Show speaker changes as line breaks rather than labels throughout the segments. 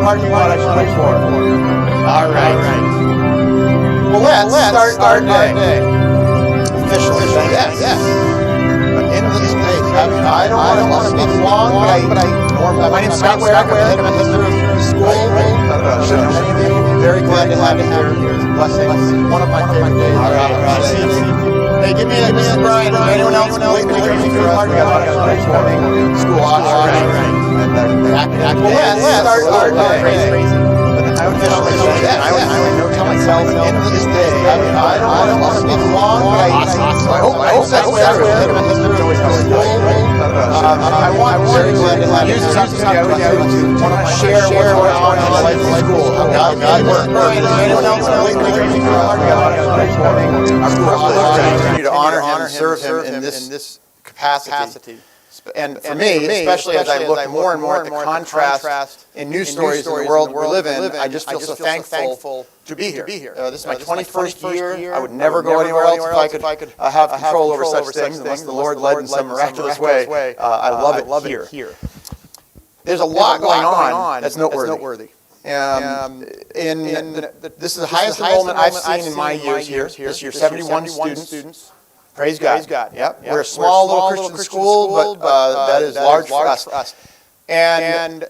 party you want I should play for? All right. Well, let's start our day. Officially, yes. But in this day, I don't want to speak long, but my name is Scott Ware. I'm the head of the school. I'm very glad to have you here. It's a blessing. One of my favorite days. All right. Hey, give me a Brian. Anyone else? School let's start our day. I would tell myself in this day. I don't want to speak long, but I hope that's where I want to use this opportunity to share what's going on in life in school. God works. Anyone else continue to honor him and serve him in this capacity. And for me, especially as I look more and more at the contrast in news stories in the world we live in, I just feel so thankful to be here. This is my 21st year. I would never go anywhere else if I could have control over such things unless the Lord led in some miraculous way. I love it here. There's a lot going on that's noteworthy. This is the highest enrollment I've seen in my years here. This year, 71 students. Praise God. Yep. We're a small little Christian school, but that is large for us. And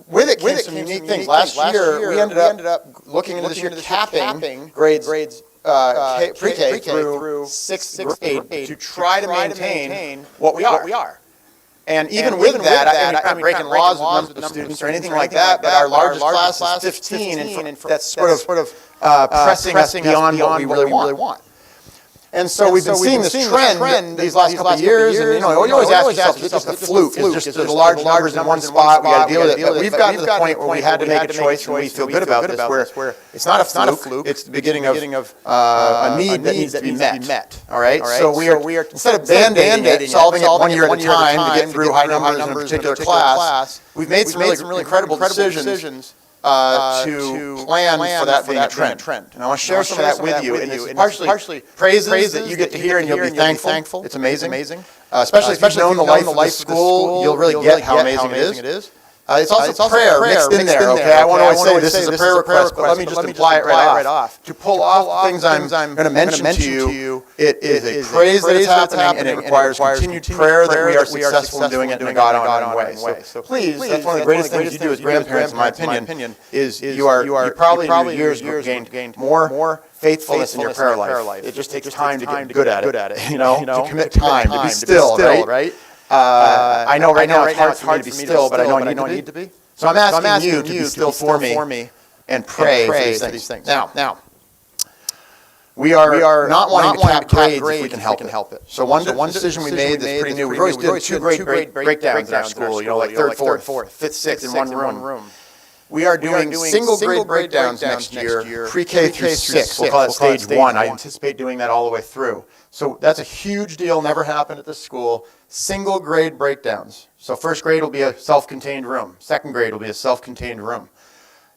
with it came some unique things. Last year, we ended up looking into this year capping grades pre-K through 6th grade to try to maintain what we are. And even with that, I'm not breaking laws with numbers of students or anything like that, but our largest class is 15, and that's sort of pressing us beyond what we really want. And so we've been seeing this trend these last couple of years, and you always ask yourself, is it just a fluke? Is it just there's large numbers in one spot, we got to deal with it? But we've gotten to the point where we had to make a choice, and we feel good about this, where it's not a fluke, it's the beginning of a need that needs to be met. All right? So we are instead of band-aiding solving it 1 year at a time to get through high numbers in a particular class, we've made some really incredible decisions to plan for that being a trend. And I want to share some of that with you. And it's partially praises that you get to hear and you'll be thankful. It's amazing. Especially if you've known the life of the school, you'll really get how amazing it is. It's also prayer mixed in there, okay? I won't always say this is a prayer request, but let me just apply it right off. To pull off things I'm going to mention to you, it is a praise that is happening, and it requires continued prayer that we are successful in doing it in a God-honoring way. So please, that's one of the greatest things you do as grandparents, in my opinion, is you probably in your years gained more faithfulness in your prayer life. It just takes time to get good at it, to commit time, to be still, right? I know right now it's hard for me to be still, but I know I need to be. So I'm asking you to be still for me and pray for these things. Now, we are not wanting to cap grades if we can help it. So one decision we made that's pretty new. We've always done two great breakdowns in our school, like third, fourth, fifth, sixth in one room. We are doing single grade breakdowns next year, pre-K through 6. We'll call it stage 1. I anticipate doing that all the way through. So that's a huge deal, never happened at this school. Single grade breakdowns. So first grade will be a self-contained room. Second grade will be a self-contained room.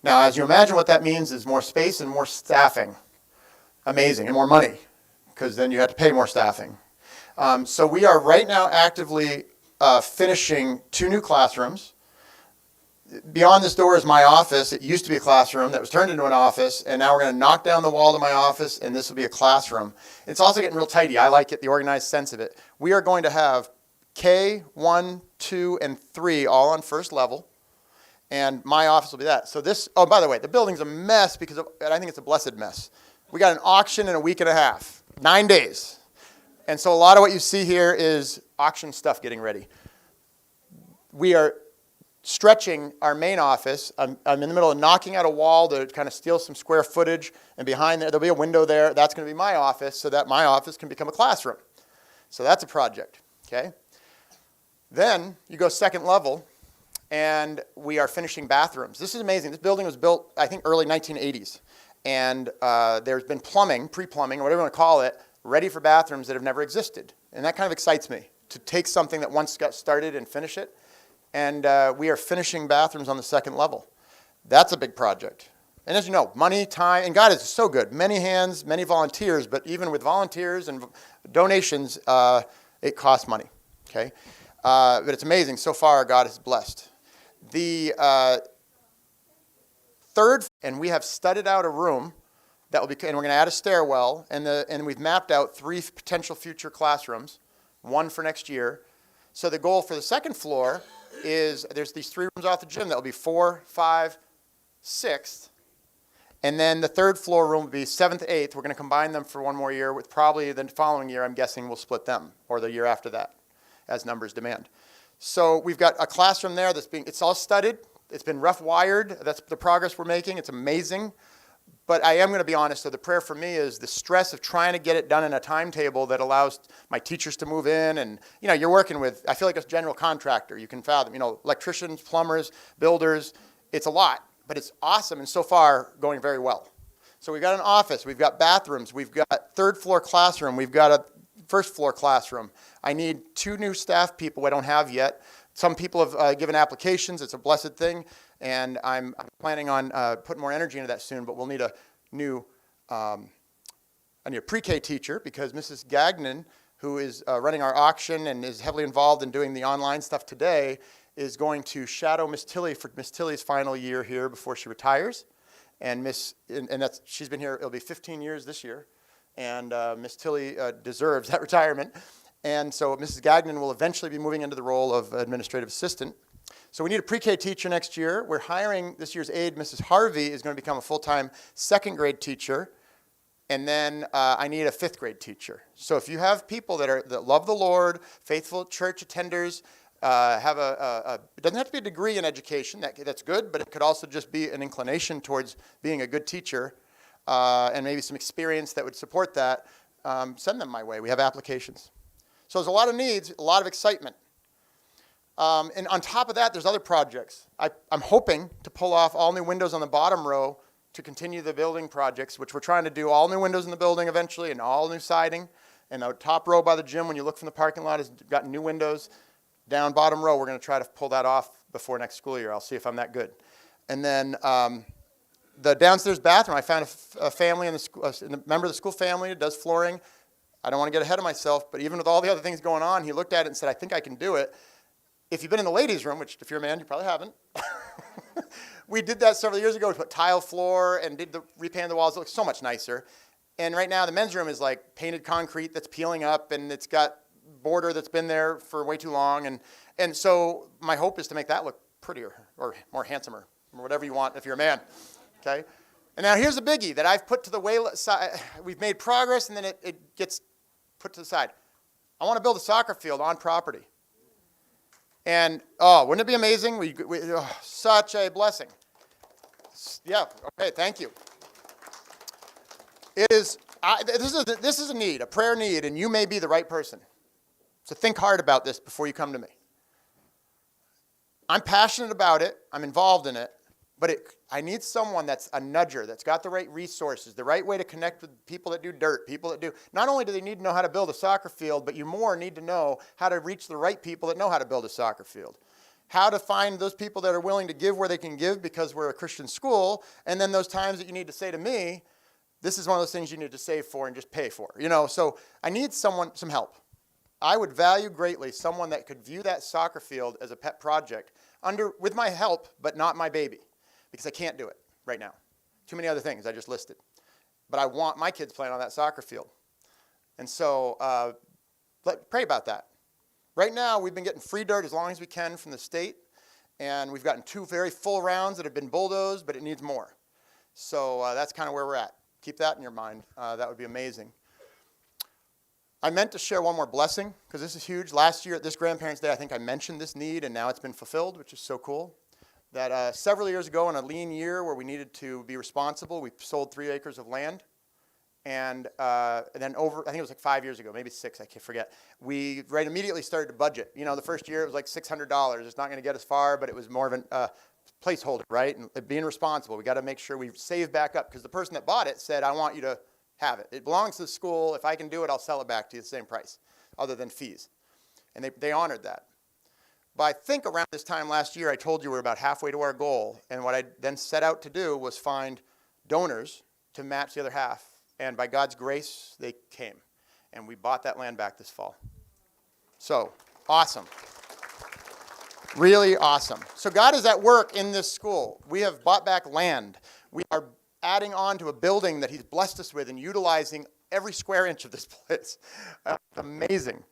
Now, as you imagine, what that means is more space and more staffing. Amazing. And more money, because then you have to pay more staffing. So we are right now actively finishing 2 new classrooms. Beyond this door is my office. It used to be a classroom that was turned into an office, and now we're going to knock down the wall to my office, and this will be a classroom. It's also getting real tidy. I like it, the organized sense of it. We are going to have K, 1, 2, and 3 all on first level, and my office will be that. So this, oh, by the way, the building's a mess because I think it's a blessed mess. We got an auction in a week and a half, 9 days. And so a lot of what you see here is auction stuff getting ready. We are stretching our main office. I'm in the middle of knocking out a wall to kind of steal some square footage, and behind there'll be a window there. That's going to be my office, so that my office can become a classroom. So that's a project, okay? Then you go second level, and we are finishing bathrooms. This is amazing. This building was built, I think, early 1980s, and there's been plumbing, pre-plumbing, or whatever you want to call it, ready for bathrooms that have never existed, and that kind of excites me, to take something that once got started and finish it. And we are finishing bathrooms on the second level. That's a big project. And as you know, money, time, and God is so good. Many hands, many volunteers, but even with volunteers and donations, it costs money, okay? But it's amazing. So far, God has blessed. third, and we have studded out a room that will be, and we're going to add a stairwell, and we've mapped out 3 potential future classrooms, 1 for next year. So the goal for the second floor is there's these 3 rooms off the gym that will be 4, 5, 6th. And then the third floor room will be 7th, 8th. We're going to combine them for 1 more year with probably the following year, I'm guessing we'll split them, or the year after that, as numbers demand. So we've got a classroom there it's all studded. It's been rough wired. That's the progress we're making. It's amazing. But I am going to be honest, so the prayer for me is the stress of trying to get it done in a timetable that allows my teachers to move in. And, you're working with, I feel like a general contractor. You can fathom, electricians, plumbers, builders. It's a lot, but it's awesome and so far going very well. So we've got an office. We've got bathrooms. We've got 3rd floor classroom. We've got a 1st floor classroom. I need 2 new staff people I don't have yet. Some people have given applications. It's a blessed thing. And I'm planning on putting more energy into that soon, but we'll need a new pre-K teacher because Mrs. Gagnon, who is running our auction and is heavily involved in doing the online stuff today, is going to shadow Miss Tilly for Miss Tilly's final year here before she retires. And she's been here, it'll be 15 years this year. And Miss Tilly deserves that retirement. And so Mrs. Gagnon will eventually be moving into the role of administrative assistant. So we need a pre-K teacher next year. We're hiring this year's aide. Mrs. Harvey is going to become a full-time 2nd grade teacher. And then I need a 5th grade teacher. So if you have people that love the Lord, faithful church attenders, it doesn't have to be a degree in education. That's good, but it could also just be an inclination towards being a good teacher and maybe some experience that would support that. Send them my way. We have applications. So there's a lot of needs, a lot of excitement. And on top of that, there's other projects. I'm hoping to pull off all new windows on the bottom row to continue the building projects, which we're trying to do all new windows in the building eventually and all new siding. And the top row by the gym, when you look from the parking lot, has got new windows. Down bottom row, we're going to try to pull that off before next school year. I'll see if I'm that good. And then the downstairs bathroom, I found a family a member of the school family that does flooring. I don't want to get ahead of myself, but even with all the other things going on, he looked at it and said, I think I can do it. If you've been in the ladies' room, which if you're a man, you probably haven't, we did that several years ago. We put tile floor and repainted the walls. It looks so much nicer. And right now, the men's room is like painted concrete that's peeling up, and it's got border that's been there for way too long. And so my hope is to make that look prettier or more handsomer, or whatever you want if you're a man. Okay? And now here's a biggie that I've put to the way side. We've made progress, and then it gets put to the side. I want to build a soccer field on property. And, wouldn't it be amazing? Such a blessing. Yeah, okay, thank you. This is a need, a prayer need, and you may be the right person. So think hard about this before you come to me. I'm passionate about it. I'm involved in it. But I need someone that's a nudger, that's got the right resources, the right way to connect with people that do dirt, people that do. Not only do they need to know how to build a soccer field, but you more need to know how to reach the right people that know how to build a soccer field. How to find those people that are willing to give where they can give because we're a Christian school, and then those times that you need to say to me, this is one of those things you need to save for and just pay for. So I need some help. I would value greatly someone that could view that soccer field as a pet project with my help, but not my baby. Because I can't do it right now. Too many other things I just listed. But I want my kids playing on that soccer field. And so pray about that. Right now, we've been getting free dirt as long as we can from the state. And we've gotten 2 very full rounds that have been bulldozed, but it needs more. So that's kind of where we're at. Keep that in your mind. That would be amazing. I meant to share one more blessing, because this is huge. Last year at this Grandparents' Day, I think I mentioned this need, and now it's been fulfilled, which is so cool. That several years ago in a lean year where we needed to be responsible, we sold 3 acres of land. And then I think it was like 5 years ago, maybe 6, I can't forget. We immediately started to budget. The first year it was like $600. It's not going to get us far, but it was more of a placeholder, right? And being responsible, we got to make sure we save back up because the person that bought it said, I want you to have it. It belongs to the school. If I can do it, I'll sell it back to you the same price, other than fees. And they honored that. But I think around this time last year, I told you we're about halfway to our goal. And what I then set out to do was find donors to match the other half. And by God's grace, they came. And we bought that land back this fall. So, awesome. Really awesome. So God is at work in this school. We have bought back land. We are adding on to a building that he's blessed us with and utilizing every square inch of this place. Amazing.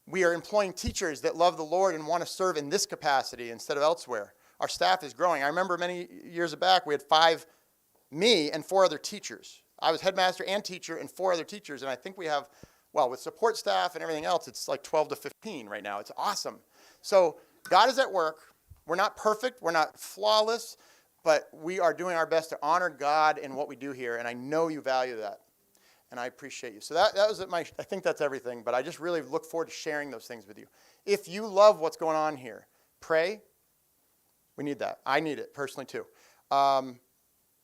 We are employing teachers that love the Lord and want to serve in this capacity instead of elsewhere. Our staff is growing. I remember many years back, we had me and 4 other teachers. I was headmaster and teacher and 4 other teachers, and I think we have, well, with support staff and everything else, it's like 12 to 15 right now. It's awesome. So God is at work. We're not perfect. We're not flawless, but we are doing our best to honor God in what we do here, and I know you value that, and I appreciate you. So that was I think that's everything, but I just really look forward to sharing those things with you. If you love what's going on here, pray. We need that. I need it personally too.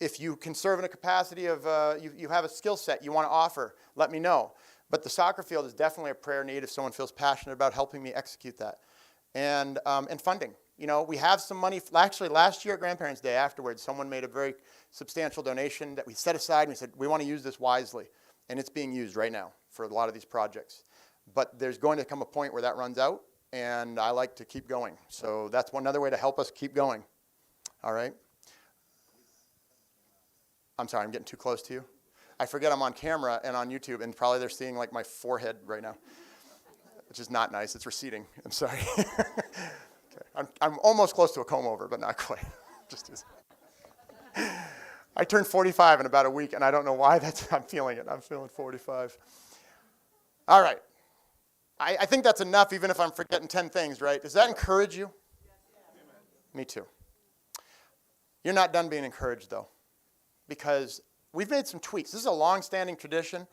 If you can serve in a capacity of, you have a skill set you want to offer, let me know. But the soccer field is definitely a prayer need if someone feels passionate about helping me execute that. And funding. You know, we have some money. Actually, last year at Grandparents' Day afterwards, someone made a very substantial donation that we set aside, and we said, we want to use this wisely. And it's being used right now for a lot of these projects. But there's going to come a point where that runs out, and I like to keep going. So that's another way to help us keep going. All right? I'm sorry, I'm getting too close to you. I forget I'm on camera and on YouTube, and probably they're seeing like my forehead right now, which is not nice. It's receding. I'm sorry. Okay. I'm almost close to a comb over, but not quite. I turned 45 in about a week, and I don't know why. I'm feeling it. I'm feeling 45. All right. I think that's enough, even if I'm forgetting 10 things, right? Does that encourage you? Me too. You're not done being encouraged, though, because we've made some tweaks. This is a long-standing tradition,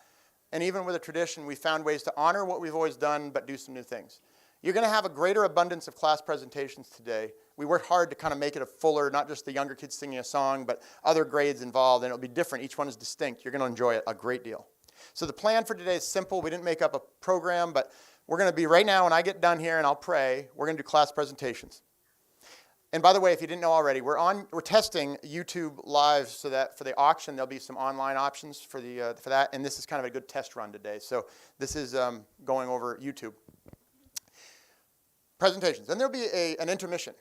and even with a tradition, we found ways to honor what we've always done, but do some new things. You're going to have a greater abundance of class presentations today. We worked hard to kind of make it a fuller, not just the younger kids singing a song, but other grades involved, and it'll be different. Each one is distinct. You're going to enjoy it a great deal. So the plan for today is simple. We didn't make up a program, but we're going to be right now, when I get done here and I'll pray, we're going to do class presentations. And by the way, if you didn't know already, we're testing YouTube Live so that for the auction, there'll be some online options for that, and this is kind of a good test run today. So this is going over YouTube. Presentations. Then there'll be an intermission.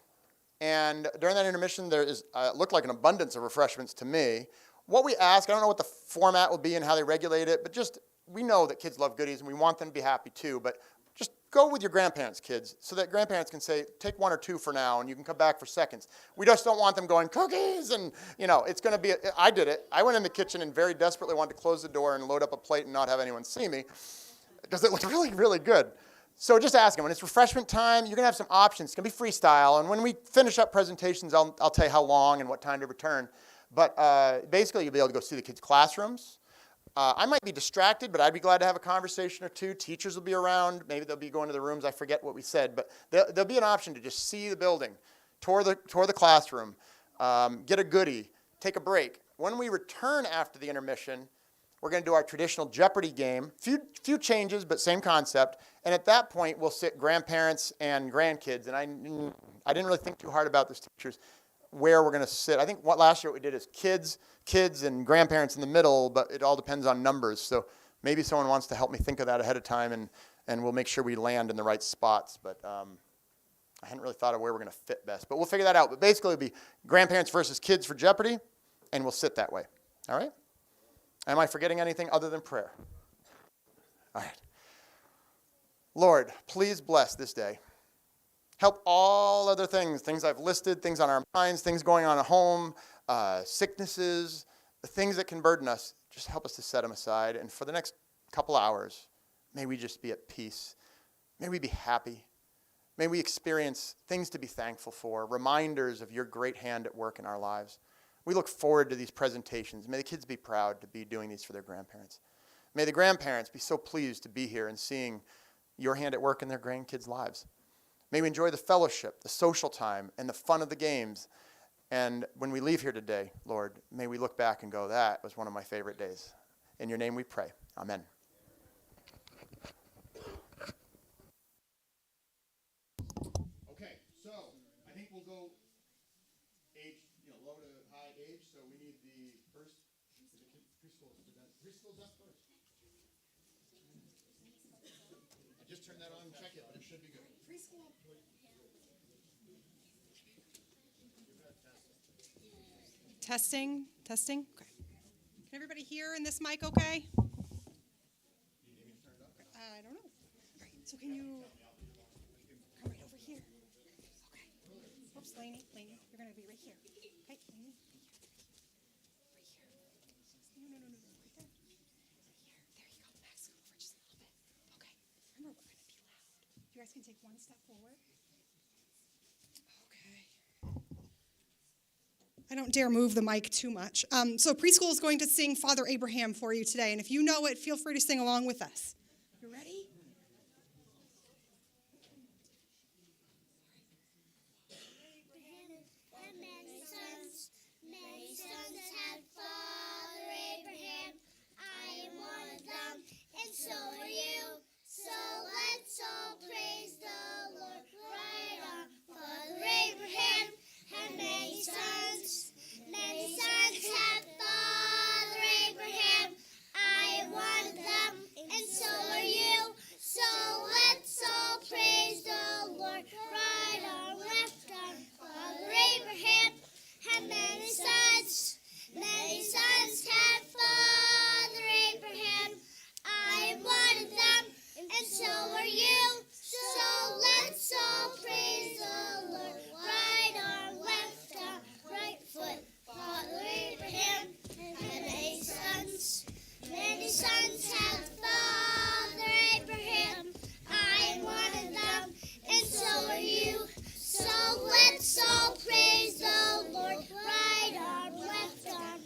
And during that intermission, there looked like an abundance of refreshments to me. What we ask, I don't know what the format will be and how they regulate it, but just we know that kids love goodies and we want them to be happy too, but just go with your grandparents' kids so that grandparents can say, take 1 or 2 for now and you can come back for seconds. We just don't want them going, cookies, and it's going to be, I did it. I went in the kitchen and very desperately wanted to close the door and load up a plate and not have anyone see me because it looked really, really good. So just ask them. When it's refreshment time, you're going to have some options. It's going to be freestyle. And when we finish up presentations, I'll tell you how long and what time to return. But basically, you'll be able to go see the kids' classrooms. I might be distracted, but I'd be glad to have a conversation or two. Teachers will be around. Maybe they'll be going to the rooms. I forget what we said. But there'll be an option to just see the building, tour the classroom, get a goodie, take a break. When we return after the intermission, we're going to do our traditional Jeopardy game. Few changes, but same concept. And at that point, we'll sit grandparents and grandkids. And I didn't really think too hard about this, teachers, where we're going to sit. I think last year what we did is kids and grandparents in the middle, but it all depends on numbers. So maybe someone wants to help me think of that ahead of time, and we'll make sure we land in the right spots. But I hadn't really thought of where we're going to fit best. But we'll figure that out. But basically, it'll be grandparents versus kids for Jeopardy, and we'll sit that way. All right? Am I forgetting anything other than prayer? All right. Lord, please bless this day. Help all other things I've listed, things on our minds, things going on at home, sicknesses, the things that can burden us. Just help us to set them aside. And for the next couple hours, may we just be at peace. May we be happy. May we experience things to be thankful for, reminders of your great hand at work in our lives. We look forward to these presentations. May the kids be proud to be doing these for their grandparents. May the grandparents be so pleased to be here and seeing your hand at work in their grandkids' lives. May we enjoy the fellowship, the social time, and the fun of the games. And when we leave here today, Lord, may we look back and go, that was one of my favorite days. In your name we pray. Amen. Okay, so I think we'll go age, low to high age. So we need the first preschool. Preschool's up first. I just turned that on, check it, but it should be good. Preschool.
Testing. Okay. Can everybody hear in this mic okay? I don't know. All right, so can you come right over here? Okay. Oops, Lainey, you're going to be right here. Okay, Lainey, right here. No, right there. Right here. There you go. Max, come over just a little bit. Okay. Remember, we're going to be loud. You guys can take one step forward. Okay. I don't dare move the mic too much. So preschool is going to sing Father Abraham for you today. And if you know it, feel free to sing along with us. You ready?
Abraham had many sons had Father Abraham. I am one of them, and so are you. So let's all praise the Lord. Right on. Father Abraham had many sons. Many sons had Father Abraham. I am one of them, and so are you. So let's all praise the Lord. Right arm, left arm. Father Abraham had many sons. Many sons had Father Abraham. I am one of them, and so are you. So let's all praise the Lord. Right arm, left arm, right foot. Father Abraham had many sons. Many sons had Father Abraham. I am one of them, and so are you. So let's all praise the Lord. Right arm,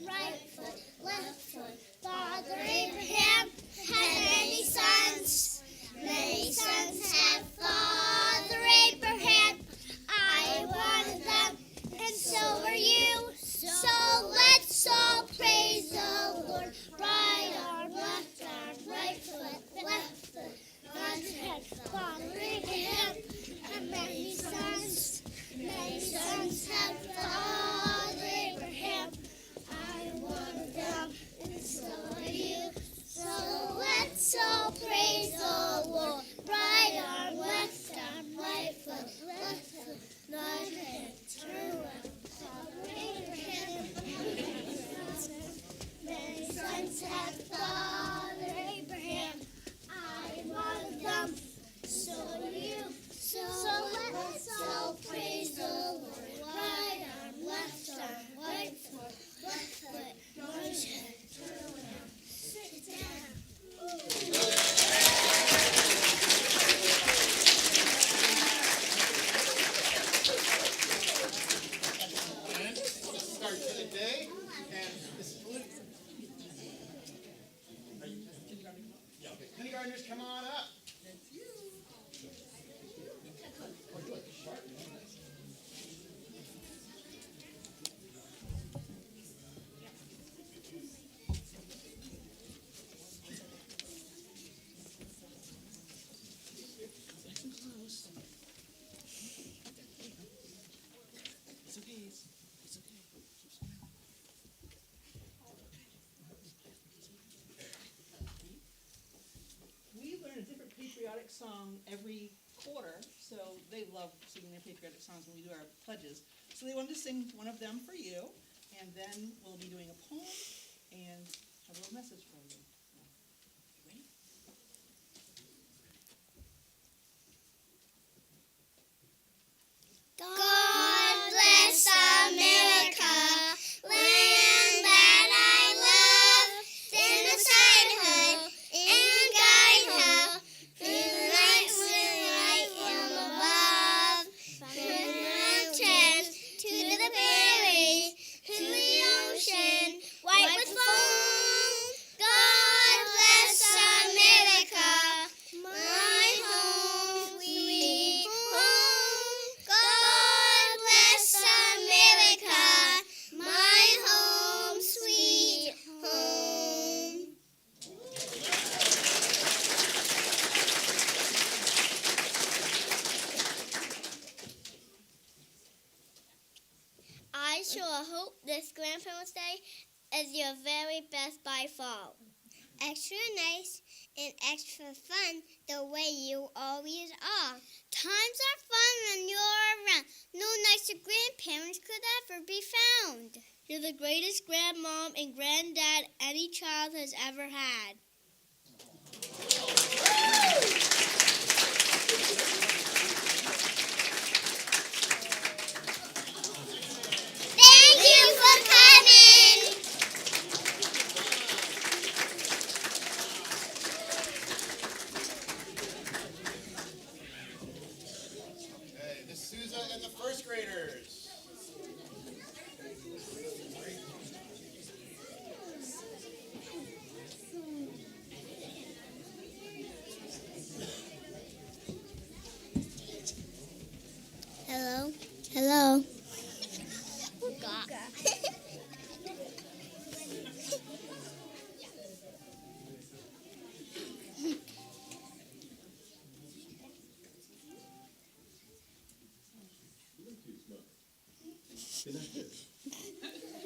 right foot, left foot. Father Abraham had many sons. Many sons had Father Abraham. I am one of them, and so are you. So let's all praise the Lord. Right arm, right foot, left foot. Father Abraham had many sons. Many sons had Father Abraham. I am one of them, and so are you. So let's all praise the Lord. Right arm, right foot, right hand, turn around. Father Abraham, many sons had Father Abraham. I am one of them, so are you. So let's all praise the Lord. Right arm, right foot, right hand, turn around. Sit down.
Start to the day, and this kindergartners, come on up.
We learn a different patriotic song every quarter, so they love singing their patriotic songs when we do our pledges. So they wanted to sing one of them for you, and then we'll be doing a poem and a little message for you. You ready?
God bless America, land that I love. Stand beside her and guide her through the night moonlight and above. From the mountains to the prairies, to the ocean, white with foam. God bless America, my home, sweet home. God bless America, my home, sweet home. I sure hope this Grandparents' Day is your very best by far. Extra nice and extra fun the way you always are. Times are fun when you're around. No nicer grandparents could ever be found. You're the greatest grandmom and granddad any child has ever had. Thank you for coming.
Okay, Miss Souza and the first graders.
Hello. Hello.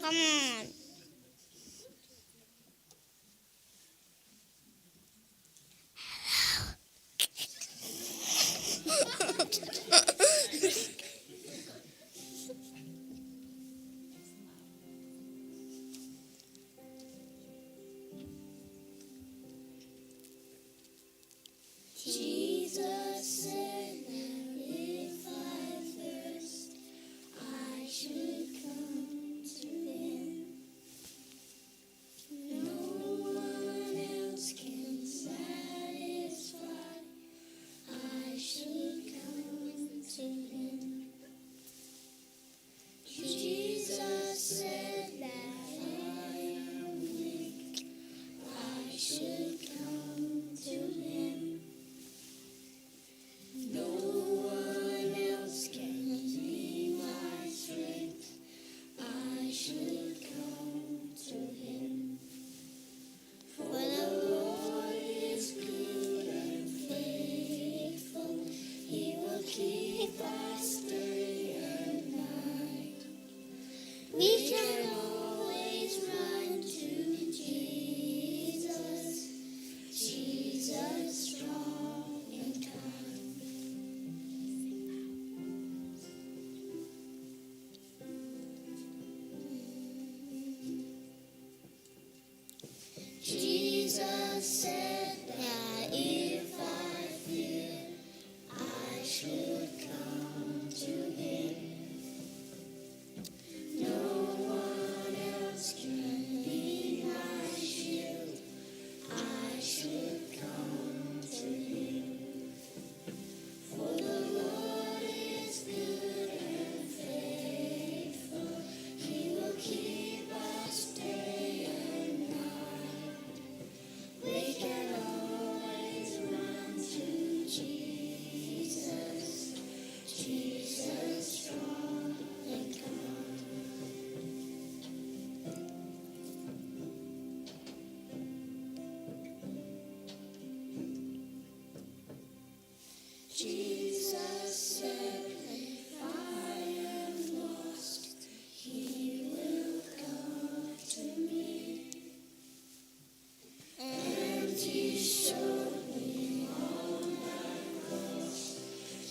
Come on. Jesus said that if I thirst, I should come to him. No one else can satisfy. I should come to him. Jesus said that I am weak. I should come to him. No one else can be my strength. I should come to him. For the Lord is good and faithful. He will keep us day and night. We can always run to Jesus. Jesus strong and kind. Jesus said that if I fear, I should come to him. No one else can be my shield. I should come to him. For the Lord is good and faithful. He will keep us day and night. We can always run to Jesus. Jesus strong and kind. Jesus said, if I am lost, he will come to me. And he showed me all my lost.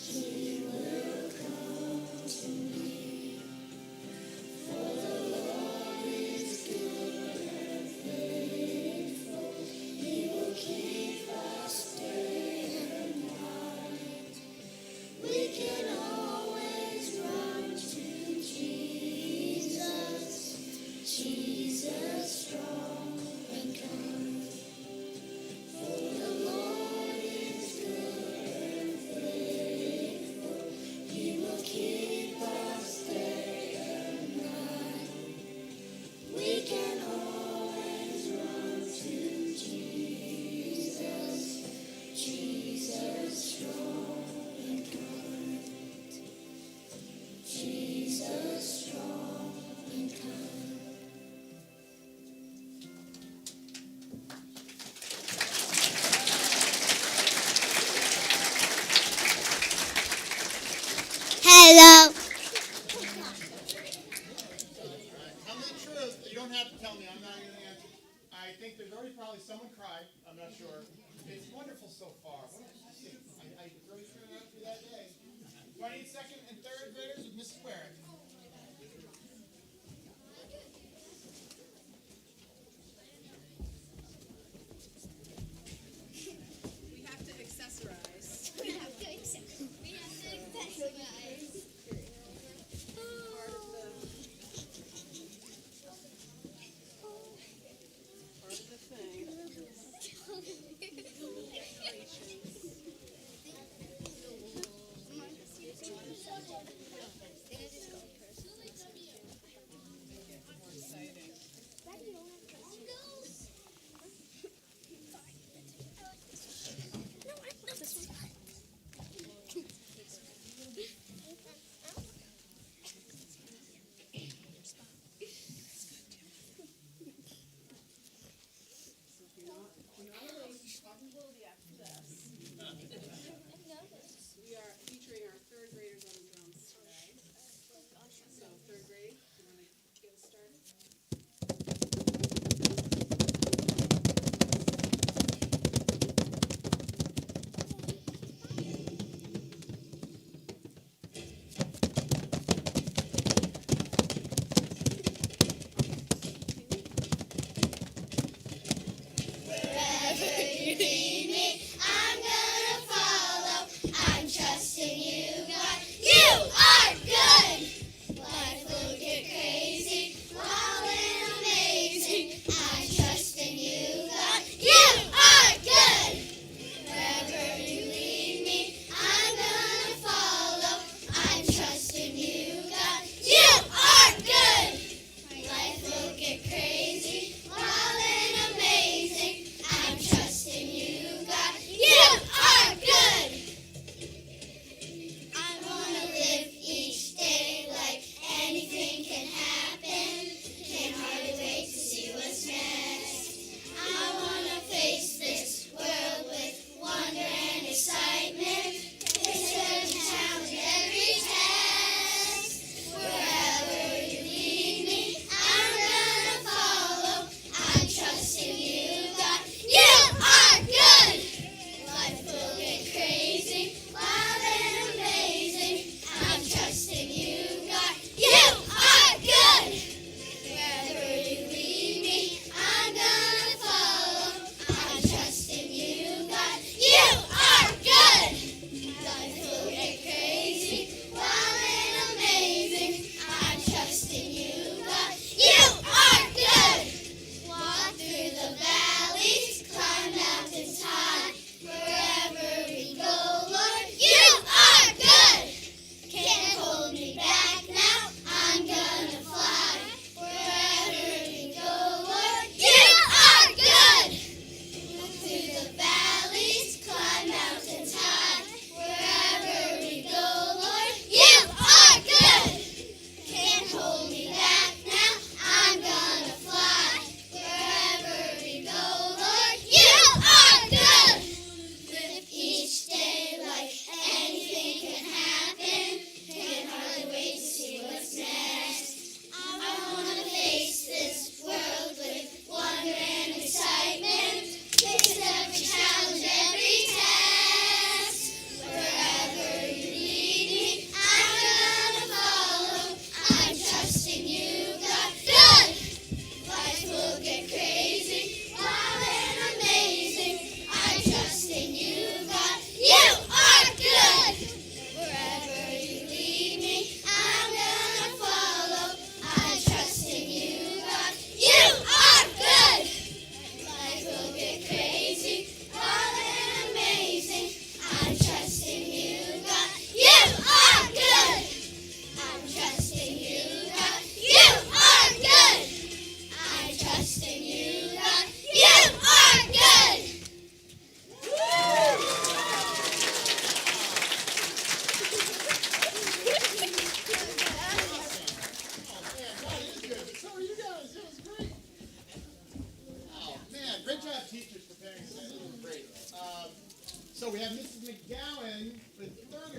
He will come to me. For the Lord is good and faithful. He will keep us day and night. We can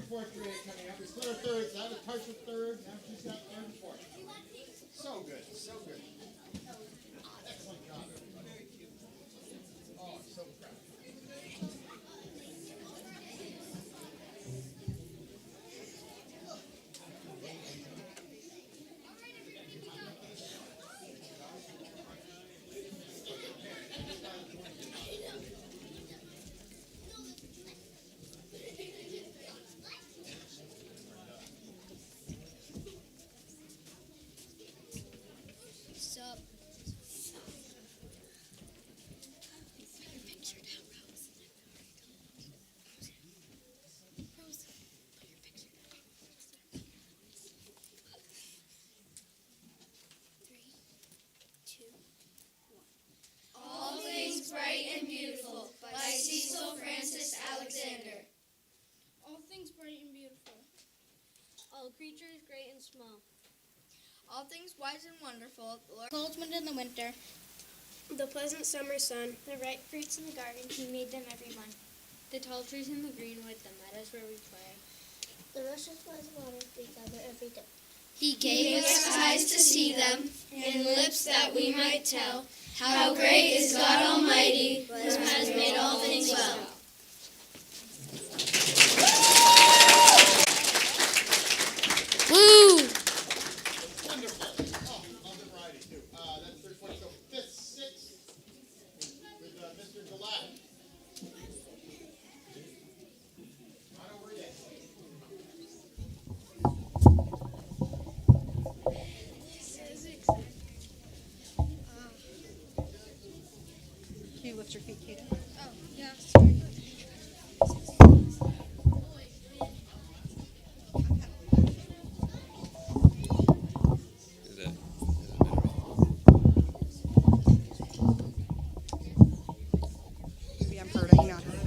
fourth grade coming up. We split our thirds. I have a touch with third. Now she's got third and fourth. So good, so good. Excellent job, everybody. Oh, so proud.
Sup?
All Things Bright and Beautiful by Cecil Francis Alexander.
All things bright and beautiful. All creatures great and small.
All things wise and wonderful. The Lord
Cold wind in the winter.
The pleasant summer sun,
The ripe fruits in the garden. He made them every one.
the tall trees in the greenwood, the meadows where we play.
The rushes by the water we gather every day.
He gave us eyes to see them, and lips that we might tell how great is God Almighty, who has made all things well.
Woo!
Wonderful. Oh, love the variety too. That's third, fourth, so fifth, sixth with Mr. Galat. Not over yet.
Can you lift your feet, Kaden?
Oh, yeah, sorry.
Maybe I'm hurting, not hurting.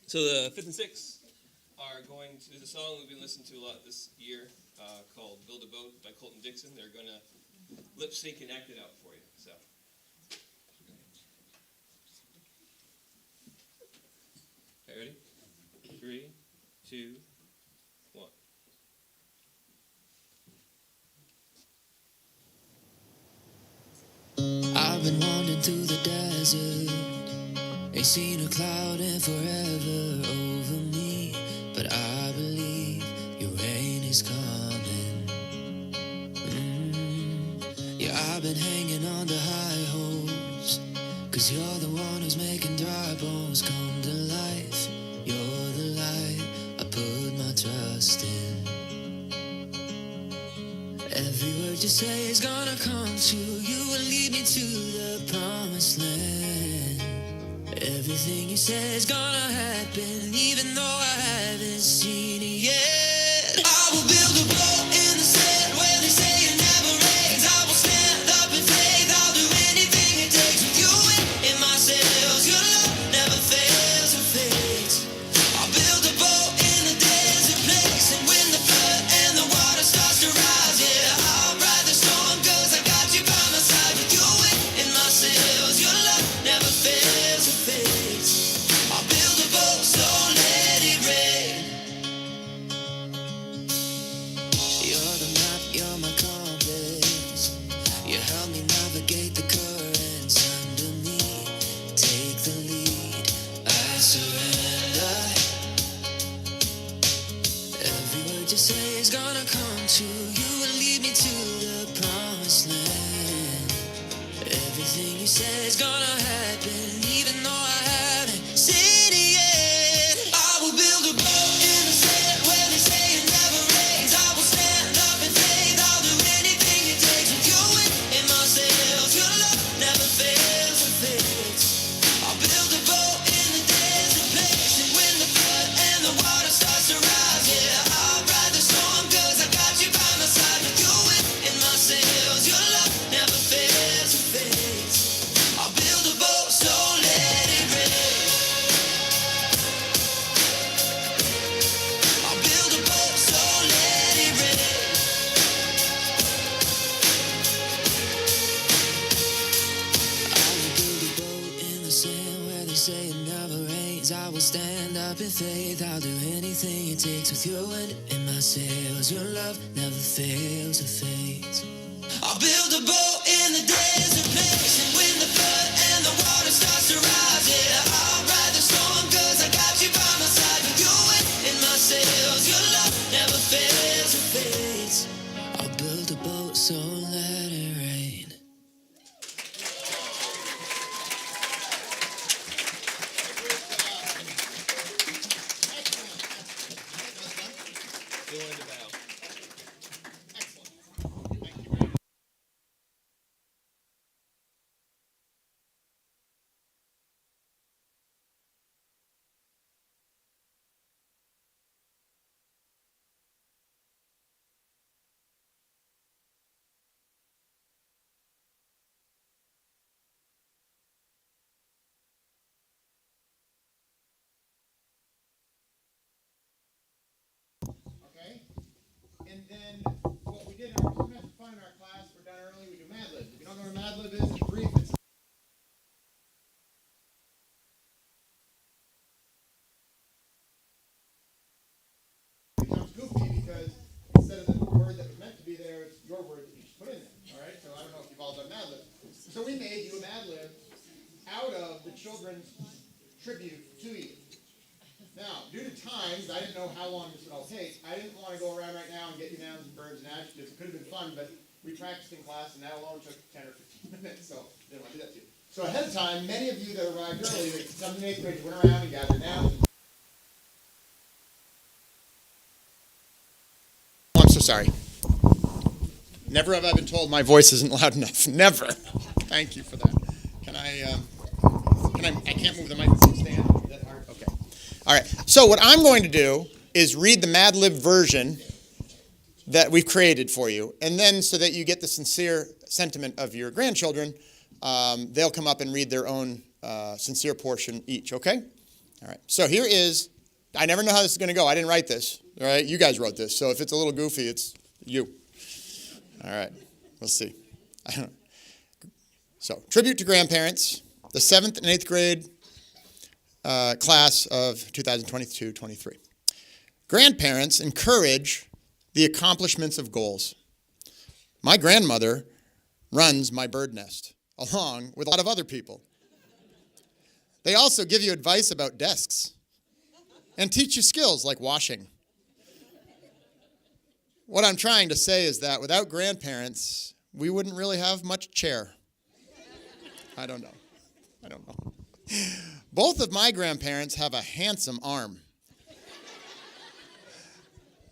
So the fifth and sixth are going to, there's a song we've been listening to a lot this year called Build a Boat by Colton Dixon. They're going to lip sync and act it out for you. So. Okay, ready? 3, 2, 1.
I've been wandering through the desert, ain't seen a cloud in forever over me, but I believe your rain is coming. Yeah, I've been hanging on to high hopes, 'cause you're the one who's making dry bones come to life. You're the light I put my trust in. Every word you say is gonna come true. You will lead me to the promised land. Everything you say is gonna happen, even though I haven't seen it yet. I will build a boat in the sand where they say it never rains. I will stand up in faith. I'll do anything it takes with you in my sails. Your love never fails or fades. I'll build a boat in a desert place, and when the flood and the water starts to rise, yeah, I'll ride the storm 'cause I got you by my side. With you in my sails, your love never fails or fades. I'll build a boat, so let it rain. You're the map, you're my compass. You help me navigate the currents under me. Take the lead, I surrender. Every word you say is gonna come true. You will lead me to the promised land. Everything you say is gonna happen, even though I haven't seen it yet. I will build a boat in the sand where they say it never rains. I will stand up in faith. I'll do anything it takes with you in my sails. stand up in faith. I'll do anything it takes with your wind in my sails. Your love never fails or fades. I'll build a boat in the desert place, and when the flood and the water starts to rise, yeah, I'll ride the storm, 'cause I got you by my side. With your wind in my sails, your love never fails or fades. I'll build a boat, so let it rain.
They wanted to bow.
Okay? And then what we did, sometimes we find in our class, we're done early, we do Mad Libs. If you don't know what Mad Lib is, in brief, it's it becomes goofy because instead of the word that was meant to be there, it's your word that you just put in there. All right? So I don't know if you've all done Mad Lib. So we made you a Mad Lib out of the children's tribute to you. Now, due to times, I didn't know how long this would all take. I didn't want to go around right now and get you nouns and verbs and adjectives. It could have been fun, but we practiced in class, and that alone took 10 or 15 minutes, so I didn't want to do that to you. So ahead of time, many of you that arrived early, like 7th and 8th grade, went around and gathered nouns. Oh, I'm so sorry. Never have I been told my voice isn't loud enough. Never. Thank you for that. I can't move the microphone stand. Is that hard? Okay. All right. So what I'm going to do is read the Mad Lib version that we've created for you, and then so that you get the sincere sentiment of your grandchildren, they'll come up and read their own sincere portion each. Okay. All right. So here is. I never know how this is going to go. I didn't write this. All right. You guys wrote this. So if it's a little goofy, it's you. All right. We'll see. So tribute to grandparents. The 7th and 8th grade class of 2022-23. Grandparents encourage the accomplishments of goals. My grandmother runs my bird nest, along with a lot of other people. They also give you advice about desks and teach you skills like washing. What I'm trying to say is that without grandparents, we wouldn't really have much chair. I don't know. Both of my grandparents have a handsome arm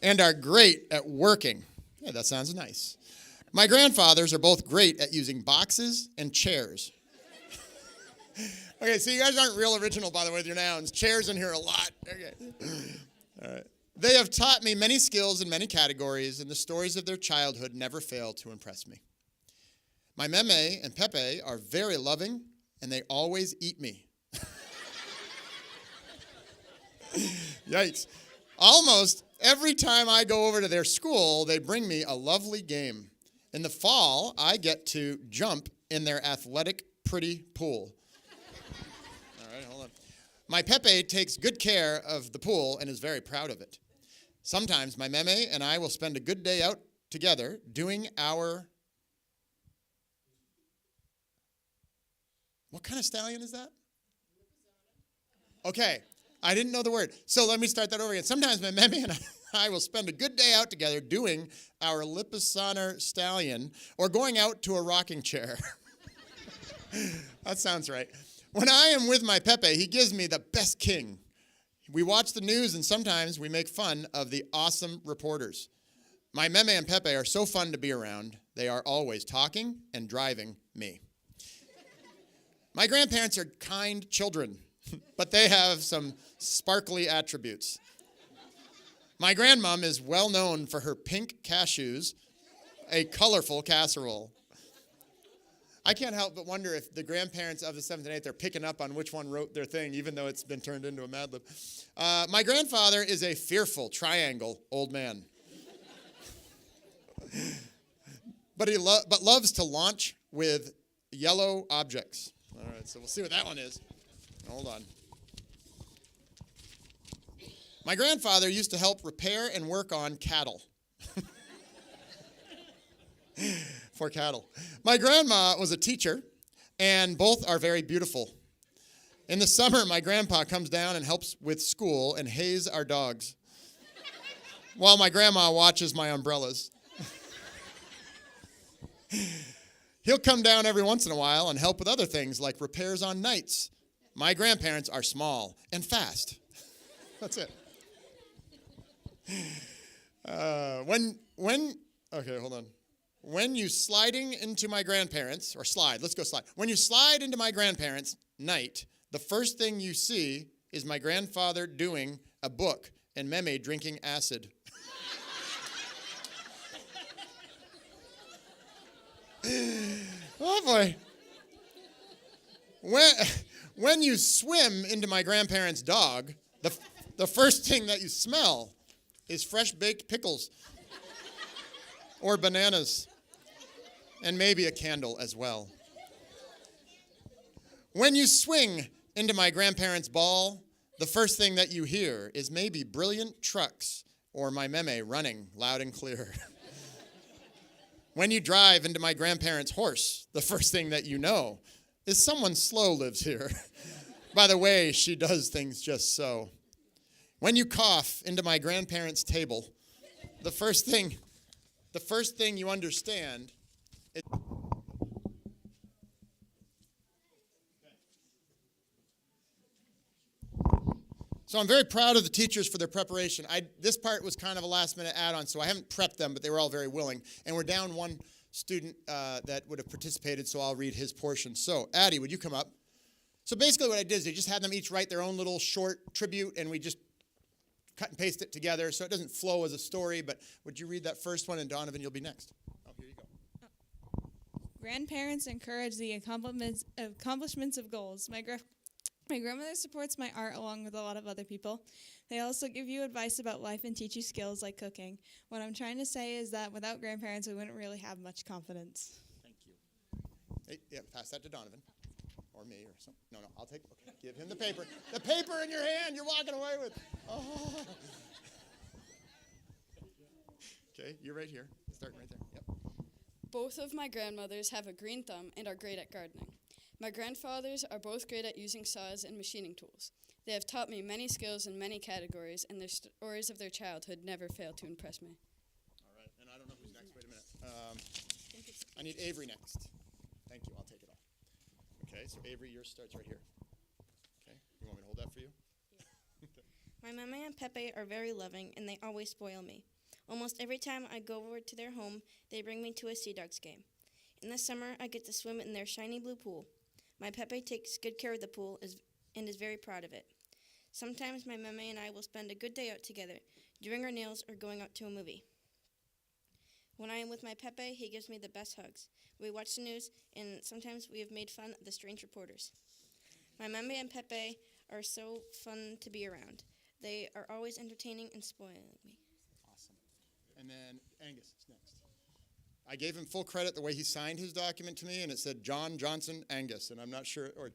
and are great at working. Yeah, that sounds nice. My grandfathers are both great at using boxes and chairs. Okay, so you guys aren't real original, by the way, with your nouns. Chairs in here a lot. Okay. All right. They have taught me many skills in many categories, and the stories of their childhood never fail to impress me. My Meme and Pepe are very loving, and they always eat me. Yikes. Almost every time I go over to their school, they bring me a lovely game. In the fall, I get to jump in their athletic, pretty pool. All right, hold on. My Pepe takes good care of the pool and is very proud of it. Sometimes my Meme and I will spend a good day out together doing our... What kind of stallion is that? Okay, I didn't know the word. So let me start that over again. Sometimes my Meme and I will spend a good day out together doing our Lipizzaner stallion or going out to a rocking chair. That sounds right. When I am with my Pepe, he gives me the best king. We watch the news and sometimes we make fun of the awesome reporters. My Meme and Pepe are so fun to be around. They are always talking and driving me. My grandparents are kind children, but they have some sparkly attributes. My grandmom is well known for her pink cashews, a colorful casserole. I can't help but wonder if the grandparents of the 7th and 8th are picking up on which one wrote their thing, even though it's been turned into a Mad Lib. My grandfather is a fearful triangle old man. but loves to launch with yellow objects. All right, so we'll see what that one is. Hold on. My grandfather used to help repair and work on cattle. For cattle. My grandma was a teacher, and both are very beautiful. In the summer, my grandpa comes down and helps with school and hays our dogs, while my grandma watches my umbrellas. He'll come down every once in a while and help with other things like repairs on nights. My grandparents are small and fast. That's it. Okay, hold on. When you sliding into my grandparents, or slide, let's go slide. When you slide into my grandparents' night, the first thing you see is my grandfather doing a book and Meme drinking acid. Oh boy. When you swim into my grandparents' dog, the first thing that you smell is fresh baked pickles or bananas and maybe a candle as well. When you swing into my grandparents' ball, the first thing that you hear is maybe brilliant trucks or my Meme running loud and clear. When you drive into my grandparents' horse, the first thing that you know is someone slow lives here. By the way, she does things just so. When you cough into my grandparents' table, the first thing you understand is... So I'm very proud of the teachers for their preparation. This part was kind of a last-minute add-on, so I haven't prepped them, but they were all very willing. And we're down one student that would have participated, so I'll read his portion. So, Addie, would you come up? So basically what I did is I just had them each write their own little short tribute, and we just cut and paste it together so it doesn't flow as a story. But would you read that first one, and Donovan, you'll be next. Oh, here you go.
Grandparents encourage the accomplishments of goals. My grandmother supports my art along with a lot of other people. They also give you advice about life and teach you skills like cooking. What I'm trying to say is that without grandparents, we wouldn't really have much confidence.
Thank you. Hey, yeah, pass that to Donovan. Or me or something. No, I'll take it. Okay, give him the paper. The paper in your hand you're walking away with. Oh. Okay, you're right here. Starting right there. Yep.
Both of my grandmothers have a green thumb and are great at gardening. My grandfathers are both great at using saws and machining tools. They have taught me many skills in many categories, and their stories of their childhood never fail to impress me.
All right, and I don't know who's next. Wait a minute. I need Avery next. Thank you, I'll take it all. Okay, so Avery, yours starts right here. Okay, you want me to hold that for you?
My mama and Pepe are very loving, and they always spoil me. Almost every time I go over to their home, they bring me to a Sea Dogs game. In the summer, I get to swim in their shiny blue pool. My Pepe takes good care of the pool and is very proud of it. Sometimes my mama and I will spend a good day out together, doing our nails or going out to a movie. When I am with my Pepe, he gives me the best hugs. We watch the news, and sometimes we have made fun of the strange reporters. My mama and Pepe are so fun to be around. They are always entertaining and spoiling me.
Awesome. And then Angus is next. I gave him full credit the way he signed his document to me, and it said John Johnson Angus, and I'm not sure, or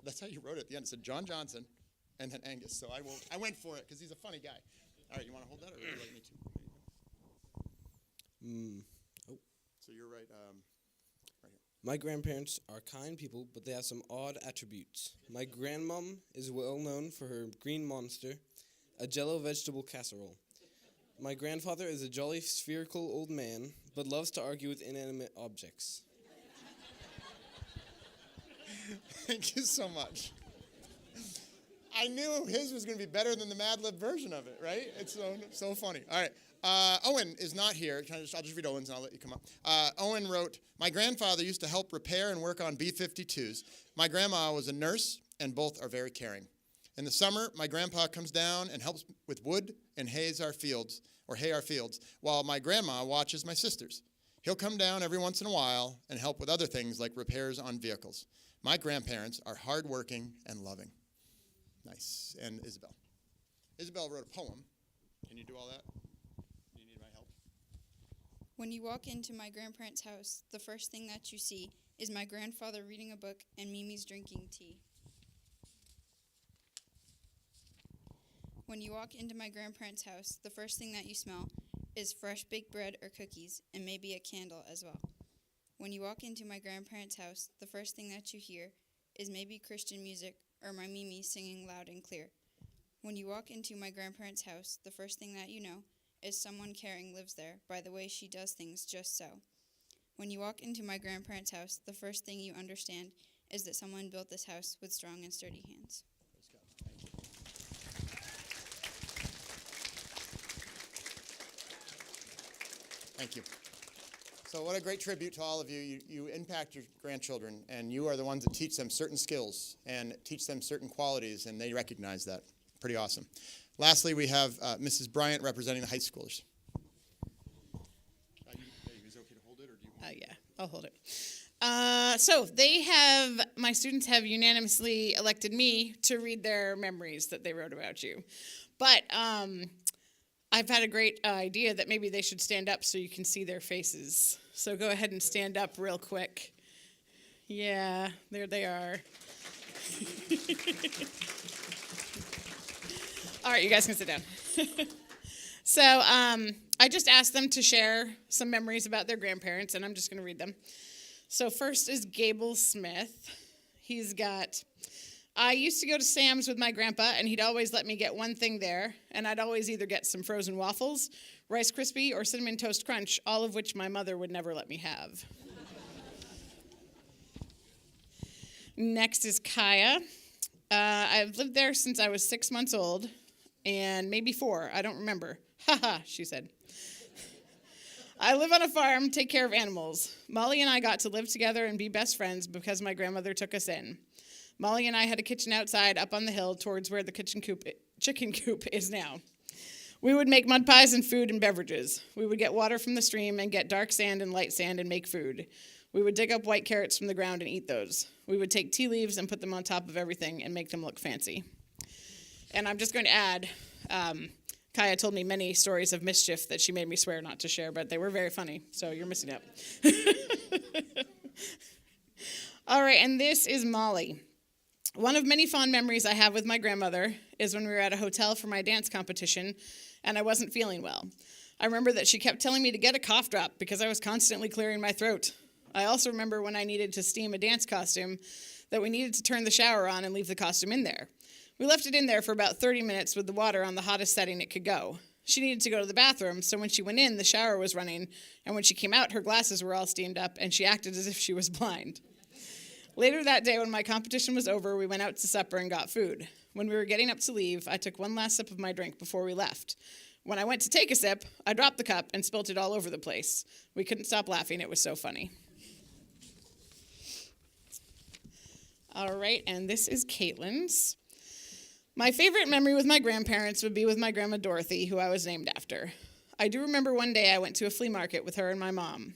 that's how you wrote it at the end. It said John Johnson, and then Angus. So I went for it because he's a funny guy. All right, you want to hold that, or would you like me to? So you're right. Right here.
My grandparents are kind people, but they have some odd attributes. My grandmom is well known for her green monster, a Jell-O vegetable casserole. My grandfather is a jolly, spherical old man, but loves to argue with inanimate objects.
Thank you so much. I knew his was going to be better than the Mad Lib version of it, right? It's so funny. All right. Owen is not here. I'll just read Owen's and I'll let you come up. Owen wrote, my grandfather used to help repair and work on B-52s. My grandma was a nurse, and both are very caring. In the summer, my grandpa comes down and helps with wood and hay our fields, while my grandma watches my sisters. He'll come down every once in a while and help with other things like repairs on vehicles. My grandparents are hardworking and loving. Nice. And Isabel. Isabel wrote a poem. Can you do all that? Do you need my help?
When you walk into my grandparents' house, the first thing that you see is my grandfather reading a book and Mimi's drinking tea. When you walk into my grandparents' house, the first thing that you smell is fresh baked bread or cookies, and maybe a candle as well. When you walk into my grandparents' house, the first thing that you hear is maybe Christian music or my Mimi singing loud and clear. When you walk into my grandparents' house, the first thing that you know is someone caring lives there by the way she does things just so. When you walk into my grandparents' house, the first thing you understand is that someone built this house with strong and sturdy hands.
Thank you. So what a great tribute to all of you. You impact your grandchildren, and you are the ones that teach them certain skills and teach them certain qualities, and they recognize that. Pretty awesome. Lastly, we have Mrs. Bryant representing the high schoolers.
Is it okay to hold it, or do you want
Yeah, I'll hold it. So my students have unanimously elected me to read their memories that they wrote about you. But I've had a great idea that maybe they should stand up so you can see their faces. So go ahead and stand up real quick. Yeah, there they are. All right, you guys can sit down. So I just asked them to share some memories about their grandparents, and I'm just going to read them. So first is Gable Smith. He's got, I used to go to Sam's with my grandpa, and he'd always let me get one thing there, and I'd always either get some frozen waffles, Rice Krispie, or Cinnamon Toast Crunch, all of which my mother would never let me have. Next is Kaya. I've lived there since I was 6 months old, and maybe 4, I don't remember. Ha ha, she said. I live on a farm, take care of animals. Molly and I got to live together and be best friends because my grandmother took us in. Molly and I had a kitchen outside up on the hill towards where the chicken coop is now. We would make mud pies and food and beverages. We would get water from the stream and get dark sand and light sand and make food. We would dig up white carrots from the ground and eat those. We would take tea leaves and put them on top of everything and make them look fancy. And I'm just going to add, Kaya told me many stories of mischief that she made me swear not to share, but they were very funny, so you're missing out. All right, and this is Molly. One of many fond memories I have with my grandmother is when we were at a hotel for my dance competition, and I wasn't feeling well. I remember that she kept telling me to get a cough drop because I was constantly clearing my throat. I also remember when I needed to steam a dance costume that we needed to turn the shower on and leave the costume in there. We left it in there for about 30 minutes with the water on the hottest setting it could go. She needed to go to the bathroom, so when she went in, the shower was running, and when she came out, her glasses were all steamed up, and she acted as if she was blind. Later that day, when my competition was over, we went out to supper and got food. When we were getting up to leave, I took one last sip of my drink before we left. When I went to take a sip, I dropped the cup and spilt it all over the place. We couldn't stop laughing. It was so funny. All right, and this is Caitlin's. My favorite memory with my grandparents would be with my grandma Dorothy, who I was named after. I do remember one day I went to a flea market with her and my mom.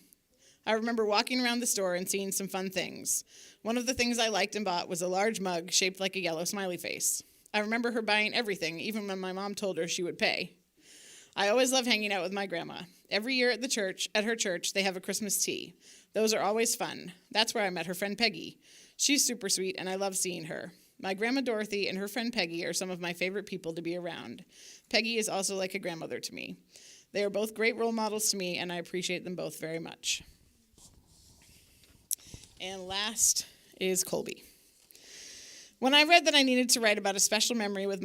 I remember walking around the store and seeing some fun things. One of the things I liked and bought was a large mug shaped like a yellow smiley face. I remember her buying everything, even when my mom told her she would pay. I always love hanging out with my grandma. Every year at her church, they have a Christmas tea. Those are always fun. That's where I met her friend Peggy. She's super sweet, and I love seeing her. My grandma Dorothy and her friend Peggy are some of my favorite people to be around. Peggy is also like a grandmother to me. They are both great role models to me, and I appreciate them both very much. And last is Colby. When I read that I needed to write about a special memory with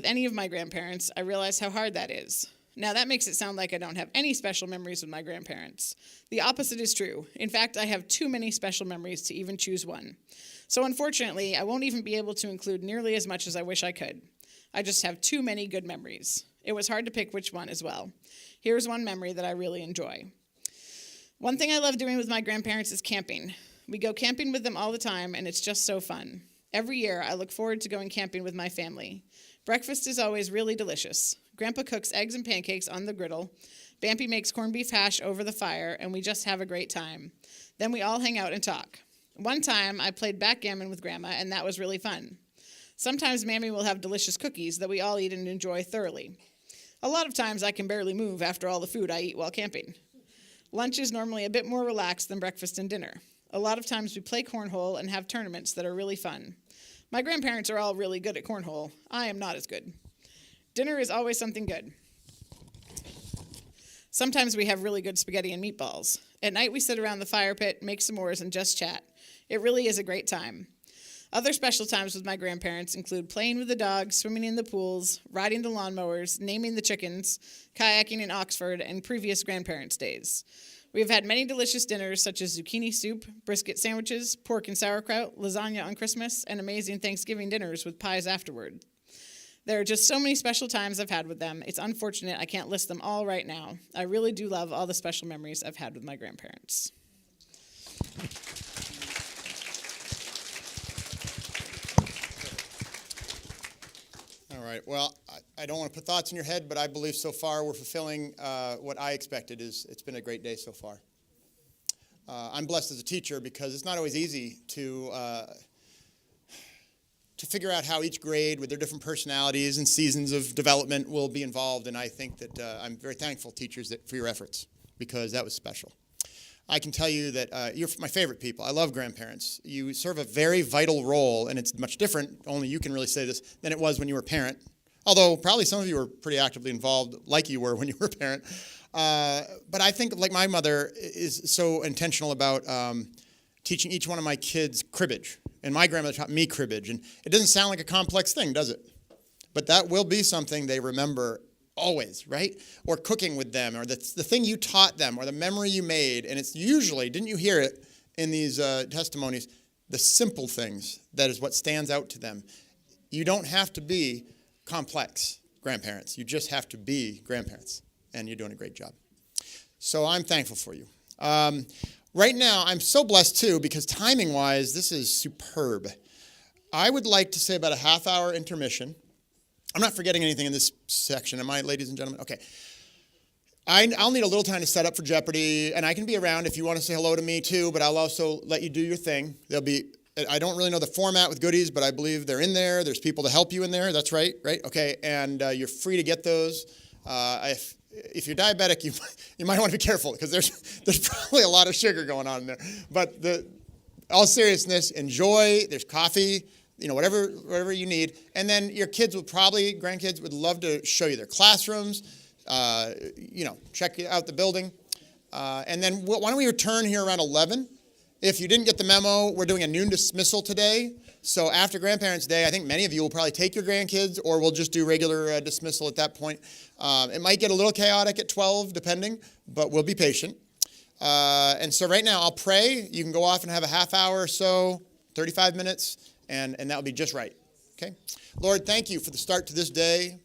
any of my grandparents, I realized how hard that is. Now, that makes it sound like I don't have any special memories with my grandparents. The opposite is true. In fact, I have too many special memories to even choose one. So unfortunately, I won't even be able to include nearly as much as I wish I could. I just have too many good memories. It was hard to pick which one as well. Here's one memory that I really enjoy. One thing I love doing with my grandparents is camping. We go camping with them all the time, and it's just so fun. Every year, I look forward to going camping with my family. Breakfast is always really delicious. Grandpa cooks eggs and pancakes on the griddle. Bampy makes corned beef hash over the fire, and we just have a great time. Then we all hang out and talk. One time, I played backgammon with Grandma, and that was really fun. Sometimes Mammy will have delicious cookies that we all eat and enjoy thoroughly. A lot of times, I can barely move after all the food I eat while camping. Lunch is normally a bit more relaxed than breakfast and dinner. A lot of times, we play cornhole and have tournaments that are really fun. My grandparents are all really good at cornhole. I am not as good. Dinner is always something good. Sometimes we have really good spaghetti and meatballs. At night we sit around the fire pit, make s'mores, and just chat. It really is a great time. Other special times with my grandparents include playing with the dogs, swimming in the pools, riding the lawnmowers, naming the chickens, kayaking in Oxford, and previous grandparents' days. We have had many delicious dinners such as zucchini soup, brisket sandwiches, pork and sauerkraut, lasagna on Christmas, and amazing Thanksgiving dinners with pies afterward. There are just so many special times I've had with them. It's unfortunate I can't list them all right now. I really do love all the special memories I've had with my grandparents.
All right. Well, I don't want to put thoughts in your head, but I believe so far we're fulfilling what I expected. It's been a great day so far. I'm blessed as a teacher because it's not always easy to figure out how each grade with their different personalities and seasons of development will be involved. And I think that I'm very thankful, teachers, for your efforts because that was special. I can tell you that you're my favorite people. I love grandparents. You serve a very vital role, and it's much different, only you can really say this, than it was when you were a parent. Although probably some of you were pretty actively involved like you were when you were a parent. But I think, like my mother, is so intentional about teaching each one of my kids cribbage. And my grandmother taught me cribbage. And it doesn't sound like a complex thing, does it? But that will be something they remember always, right? Or cooking with them, or the thing you taught them, or the memory you made. And it's usually, didn't you hear it in these testimonies, the simple things that is what stands out to them. You don't have to be complex grandparents. You just have to be grandparents. And you're doing a great job. So I'm thankful for you. Right now, I'm so blessed too, because timing-wise, this is superb. I would like to say about a half-hour intermission. I'm not forgetting anything in this section, am I, ladies and gentlemen? Okay. I'll need a little time to set up for Jeopardy, and I can be around if you want to say hello to me too, but I'll also let you do your thing. I don't really know the format with goodies, but I believe they're in there. There's people to help you in there. That's right? Okay, and you're free to get those. If you're diabetic, you might want to be careful because there's probably a lot of sugar going on in there. But all seriousness, enjoy. There's coffee, whatever you need. And then your grandkids would love to show you their classrooms, check out the building. And then why don't we return here around 11? If you didn't get the memo, we're doing a noon dismissal today. So after Grandparents' Day, I think many of you will probably take your grandkids, or we'll just do regular dismissal at that point. It might get a little chaotic at 12, depending, but we'll be patient. And so right now, I'll pray. You can go off and have a half hour or so, 35 minutes, and that will be just right. Okay? Lord, thank you for the start to this day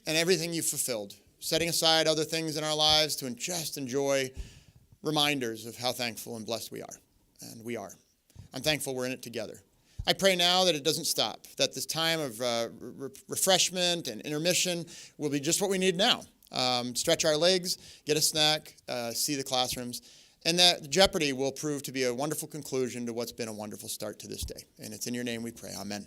and everything you've fulfilled, setting aside other things in our lives to just enjoy reminders of how thankful and blessed we are. And we are. I'm thankful we're in it together. I pray now that it doesn't stop, that this time of refreshment and intermission will be just what we need now. Stretch our legs, get a snack, see the classrooms, and that Jeopardy will prove to be a wonderful conclusion to what's been a wonderful start to this day. And it's in your name we pray. Amen.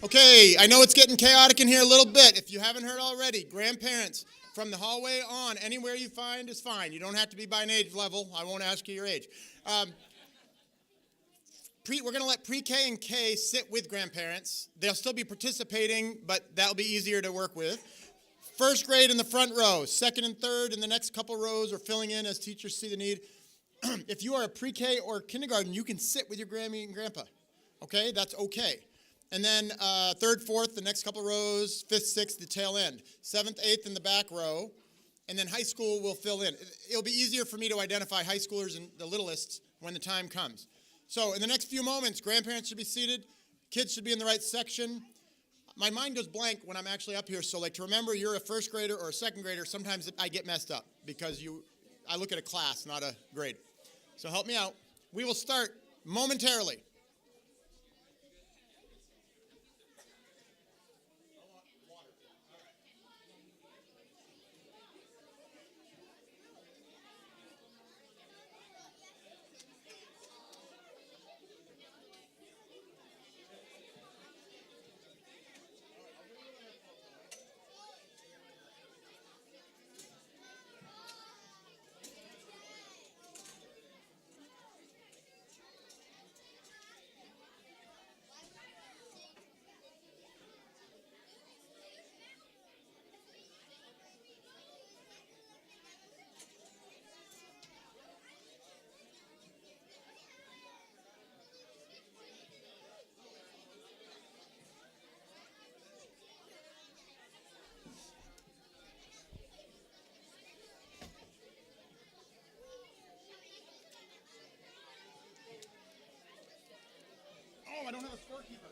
Okay, I know it's getting chaotic in here a little bit. If you haven't heard already, grandparents, from the hallway on, anywhere you find is fine. You don't have to be by an age level. I won't ask you your age. We're going to let pre-K and K sit with grandparents. They'll still be participating, but that'll be easier to work with. First grade in the front row, second and third in the next couple rows are filling in as teachers see the need. If you are a pre-K or kindergarten, you can sit with your Grammy and Grandpa. Okay, that's okay. And then third, fourth, the next couple rows, fifth, sixth, the tail end. Seventh, eighth in the back row. And then high school will fill in. It'll be easier for me to identify high schoolers and the littlest when the time comes. So in the next few moments, grandparents should be seated. Kids should be in the right section. My mind goes blank when I'm actually up here. So like to remember you're a first grader or a second grader, sometimes I get messed up because I look at a class, not a grade. So help me out. We will start momentarily. Oh, I don't have a scorekeeper.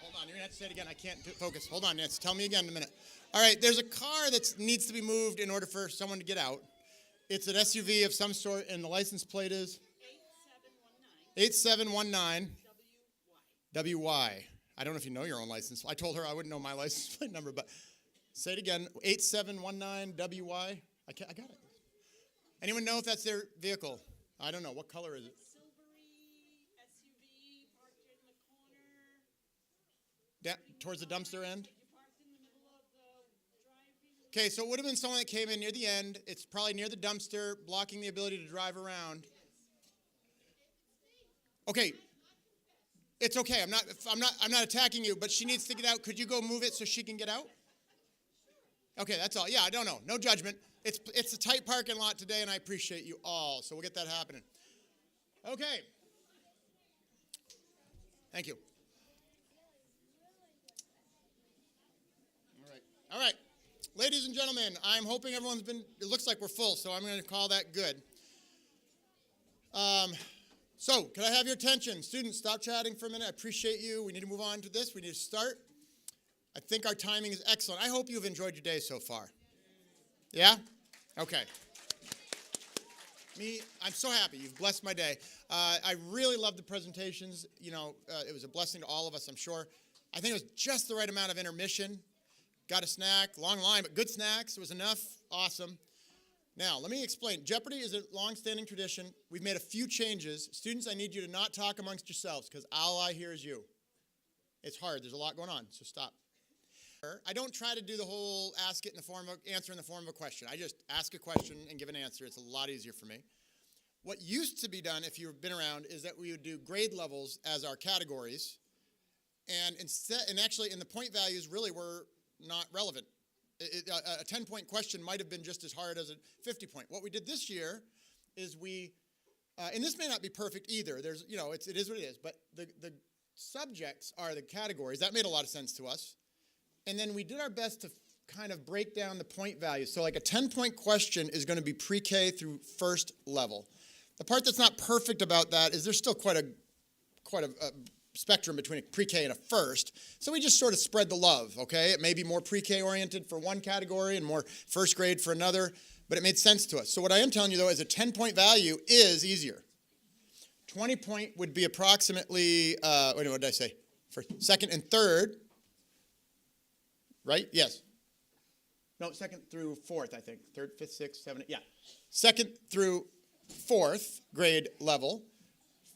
Hold on, you're going to have to say it again. I can't focus. Hold on, Nancy. Tell me again in a minute. All right, there's a car that needs to be moved in order for someone to get out. It's an SUV of some sort, and the license plate is? 8719. WY. I don't know if you know your own license. I told her I wouldn't know my license plate number, but say it again. 8719 WY. I got it. Anyone know if that's their vehicle? I don't know. What color is it? Towards the dumpster end? Okay, so it would have been someone that came in near the end. It's probably near the dumpster, blocking the ability to drive around. Okay, it's okay. I'm not attacking you, but she needs to get out. Could you go move it so she can get out? Okay, that's all. Yeah, I don't know. No judgment. It's a tight parking lot today, and I appreciate you all. So we'll get that happening. Okay. Thank you. All right. Ladies and gentlemen, I'm hoping everyone's been, it looks like we're full, so I'm going to call that good. So, can I have your attention? Students, stop chatting for a minute. I appreciate you. We need to move on to this. We need to start. I think our timing is excellent. I hope you've enjoyed your day so far. Yeah? Okay. I'm so happy. You've blessed my day. I really loved the presentations. You know, it was a blessing to all of us, I'm sure. I think it was just the right amount of intermission. Got a snack, long line, but good snacks. It was enough. Awesome. Now, let me explain. Jeopardy is a long-standing tradition. We've made a few changes. Students, I need you to not talk amongst yourselves because all I hear is you. It's hard. There's a lot going on, so stop. I don't try to do the whole answer in the form of a question. I just ask a question and give an answer. It's a lot easier for me. What used to be done, if you've been around, is that we would do grade levels as our categories, and actually, the point values really were not relevant. A 10-point question might have been just as hard as a 50-point. What we did this year is and this may not be perfect either. There's, it is what it is. But the subjects are the categories. That made a lot of sense to us. And then we did our best to kind of break down the point values. So like a 10-point question is going to be pre-K through first level. The part that's not perfect about that is there's still quite a spectrum between a pre-K and a first. So we just sort of spread the love, okay? It may be more pre-K oriented for one category and more first grade for another, but it made sense to us. So what I am telling you, though, is a 10-point value is easier. 20-point would be approximately, what did I say? For second and third, right? Yes. No, second through fourth, I think. Third, fifth, sixth, seventh, yeah. Second through fourth grade level.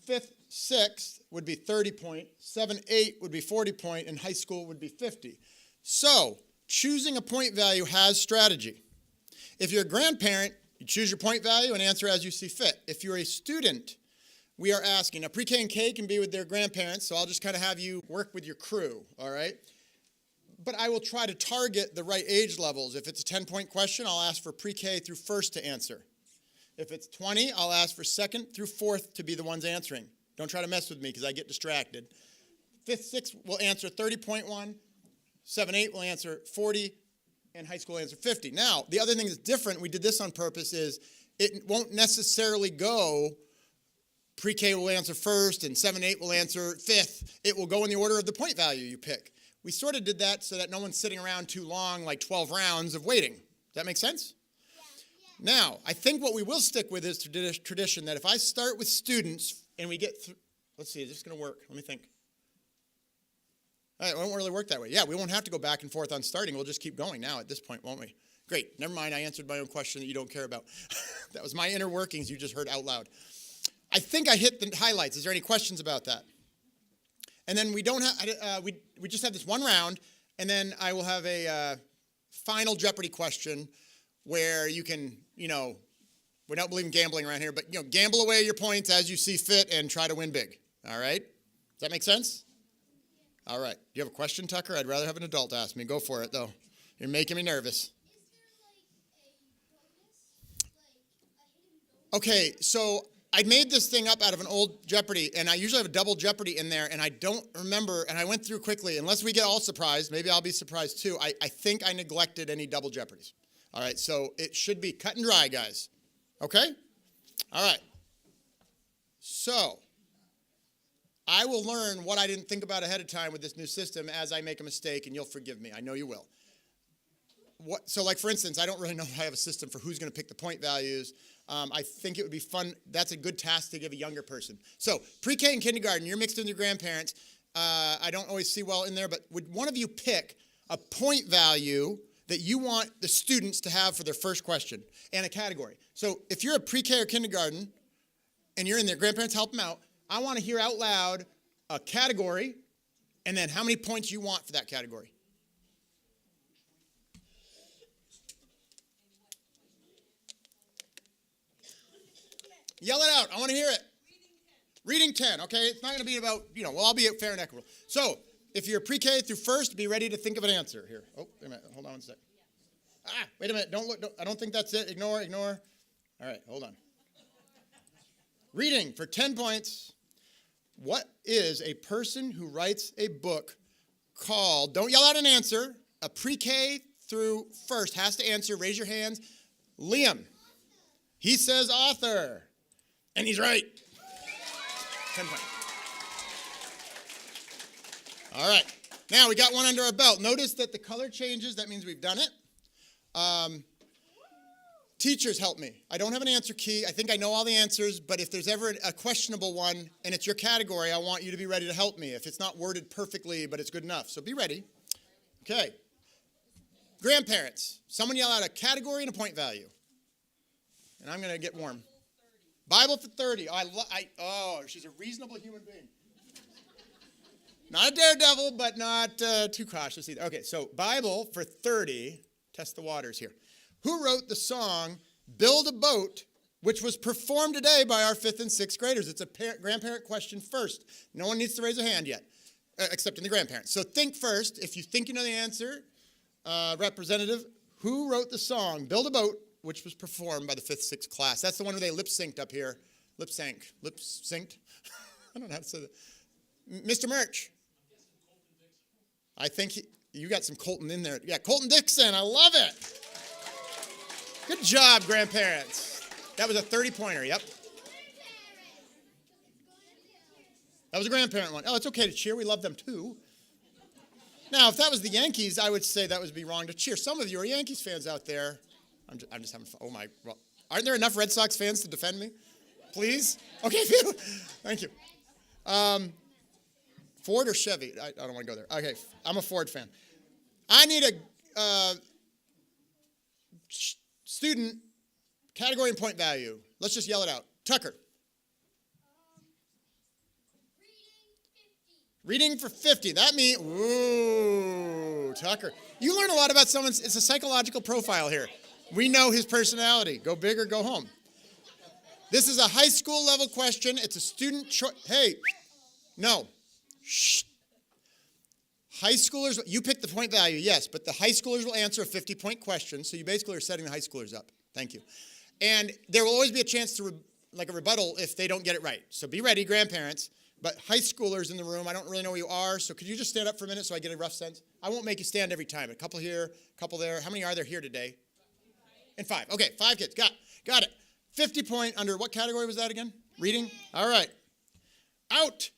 Fifth, sixth would be 30 point. 7, 8 would be 40 point, and high school would be 50. So, choosing a point value has strategy. If you're a grandparent, you choose your point value and answer as you see fit. If you're a student, we are asking. Now, pre-K and K can be with their grandparents, so I'll just kind of have you work with your crew, all right? But I will try to target the right age levels. If it's a 10-point question, I'll ask for pre-K through first to answer. If it's 20, I'll ask for second through fourth to be the ones answering. Don't try to mess with me because I get distracted. Fifth, sixth will answer 30.1. 7, 8 will answer 40. And high school will answer 50. Now, the other thing that's different, we did this on purpose, is it won't necessarily go pre-K will answer first and 7, 8 will answer fifth. It will go in the order of the point value you pick. We sort of did that so that no one's sitting around too long, like 12 rounds of waiting. Does that make sense? Now, I think what we will stick with is tradition that if I start with students and we get through, let's see, is this going to work? Let me think. It won't really work that way. Yeah, we won't have to go back and forth on starting. We'll just keep going now at this point, won't we? Great. Never mind. I answered my own question that you don't care about. That was my inner workings you just heard out loud. I think I hit the highlights. Is there any questions about that? And then we don't have, we just have this one round, and then I will have a final Jeopardy question where you can, we don't believe in gambling around here, but, gamble away your points as you see fit and try to win big. All right? Does that make sense? All right. Do you have a question, Tucker? I'd rather have an adult ask me. Go for it, though. You're making me nervous. Okay, so I made this thing up out of an old Jeopardy, and I usually have a double Jeopardy in there, and I don't remember, and I went through quickly. Unless we get all surprised, maybe I'll be surprised too. I think I neglected any double Jeopardies. All right, so it should be cut and dry, guys. Okay? All right. So I will learn what I didn't think about ahead of time with this new system as I make a mistake, and you'll forgive me. I know you will. So, like, for instance, I don't really know if I have a system for who's going to pick the point values. I think it would be fun. That's a good task to give a younger person. So, pre-K and kindergarten, you're mixed with your grandparents. I don't always see well in there, but would one of you pick a point value that you want the students to have for their first question and a category? So, if you're a pre-K or kindergarten and you're in there, grandparents help them out. I want to hear out loud a category and then how many points you want for that category. Yell it out. I want to hear it. Reading 10. Okay, it's not going to be about, I'll be fair and equitable. So, if you're pre-K through first, be ready to think of an answer here. Oh, wait a minute. Hold on one sec. Wait a minute. Don't look. I don't think that's it. Ignore. All right, hold on. Reading for 10 points. What is a person who writes a book called, don't yell out an answer, a pre-K through first has to answer. Raise your hands. Liam. He says author. And he's right. 10 points. All right. Now we got one under our belt. Notice that the color changes. That means we've done it. Teachers, help me. I don't have an answer key. I think I know all the answers, but if there's ever a questionable one and it's your category, I want you to be ready to help me. If it's not worded perfectly, but it's good enough. So be ready. Okay. Grandparents. Someone yell out a category and a point value. And I'm going to get warm. Bible for 30. She's a reasonable human being. Not a daredevil, but not too cautious either. Okay, so Bible for 30. Test the waters here. Who wrote the song Build a Boat, which was performed today by our 5th and 6th graders? It's a grandparent question first. No one needs to raise a hand yet, except in the grandparents. So think first. If you think you know the answer, representative, who wrote the song Build a Boat, which was performed by the 5th, 6th class? That's the one where they lip-synced up here. Lip-synced? I don't know how to say that. Mr. Murch. I think you got some Colton in there. Yeah, Colton Dixon. I love it. Good job, grandparents. That was a 30-pointer, yep. That was a grandparent one. Oh, it's okay to cheer. We love them too. Now, if that was the Yankees, I would say that would be wrong to cheer. Some of you are Yankees fans out there. I'm just having fun. Oh, my. Well, aren't there enough Red Sox fans to defend me? Please? Okay, thank you. Ford or Chevy? I don't want to go there. Okay, I'm a Ford fan. I need a student category and point value. Let's just yell it out. Tucker. Reading for 50. That means, ooh, Tucker. You learn a lot about someone's, it's a psychological profile here. We know his personality. Go big or go home. This is a high school level question. It's a student choice. Hey, no. Shh. High schoolers, you pick the point value, yes, but the high schoolers will answer a 50-point question, so you basically are setting the high schoolers up. Thank you. And there will always be a chance to, a rebuttal if they don't get it right. So be ready, grandparents. But high schoolers in the room, I don't really know who you are, so could you just stand up for a minute so I get a rough sense? I won't make you stand every time. A couple here, a couple there. How many are there here today? And 5. Okay, 5 kids. Got it. 50-point under what category was that again? Reading? All right. Out.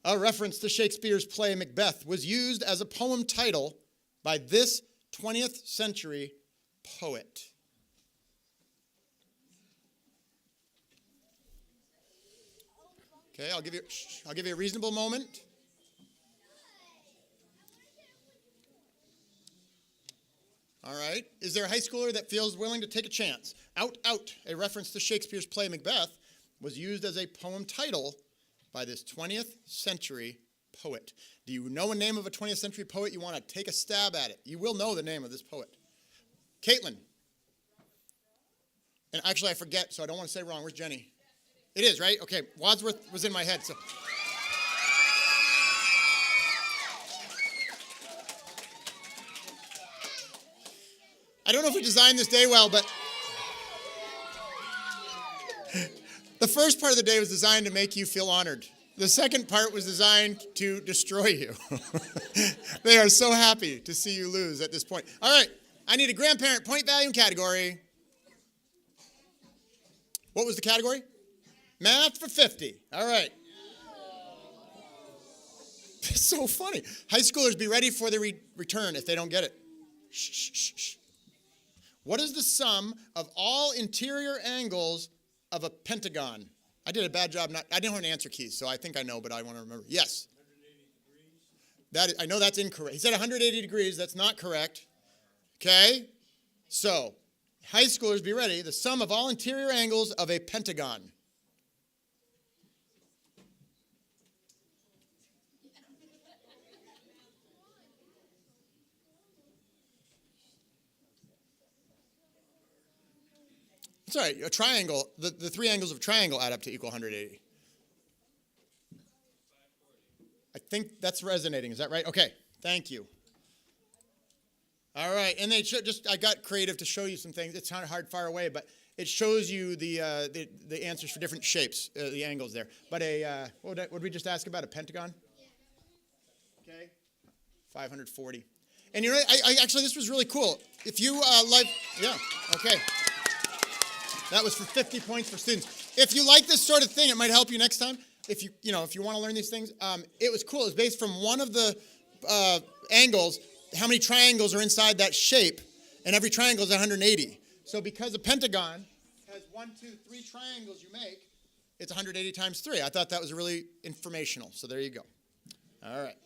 A reference to Shakespeare's play Macbeth was used as a poem title by this 20th century poet. Okay, I'll give you a reasonable moment. All right. Is there a high schooler that feels willing to take a chance? Out. A reference to Shakespeare's play Macbeth was used as a poem title by this 20th century poet. Do you know a name of a 20th century poet? You want to take a stab at it. You will know the name of this poet. Caitlin. And actually, I forget, so I don't want to say wrong. Where's Jenny? It is, right? Okay, Wadsworth was in my head. So. I don't know if we designed this day well, but the first part of the day was designed to make you feel honored. The second part was designed to destroy you. They are so happy to see you lose at this point. All right, I need a grandparent point value and category. What was the category? Math for 50. All right. It's so funny. High schoolers, be ready for the return if they don't get it. Shh. What is the sum of all interior angles of a pentagon? I did a bad job. I didn't have an answer key, so I think I know, but I want to remember. Yes. 180 degrees. I know that's incorrect. He said 180 degrees. That's not correct. Okay? So, high schoolers, be ready. The sum of all interior angles of a pentagon. Sorry, a triangle, the 3 angles of a triangle add up to equal 180. I think that's resonating. Is that right? Okay, thank you. All right, and they I got creative to show you some things. It's kind of hard far away, but it shows you the answers for different shapes, the angles there. But what did we just ask about? A pentagon? Okay, 540. And you know, I actually, this was really cool. If you okay. That was for 50 points for students. If you like this sort of thing, it might help you next time. If you want to learn these things, it was cool. It was based from one of the angles, how many triangles are inside that shape, and every triangle is 180. So because a pentagon has 1, 2, 3 triangles you make, it's 180 times 3. I thought that was really informational. So there you go. All right.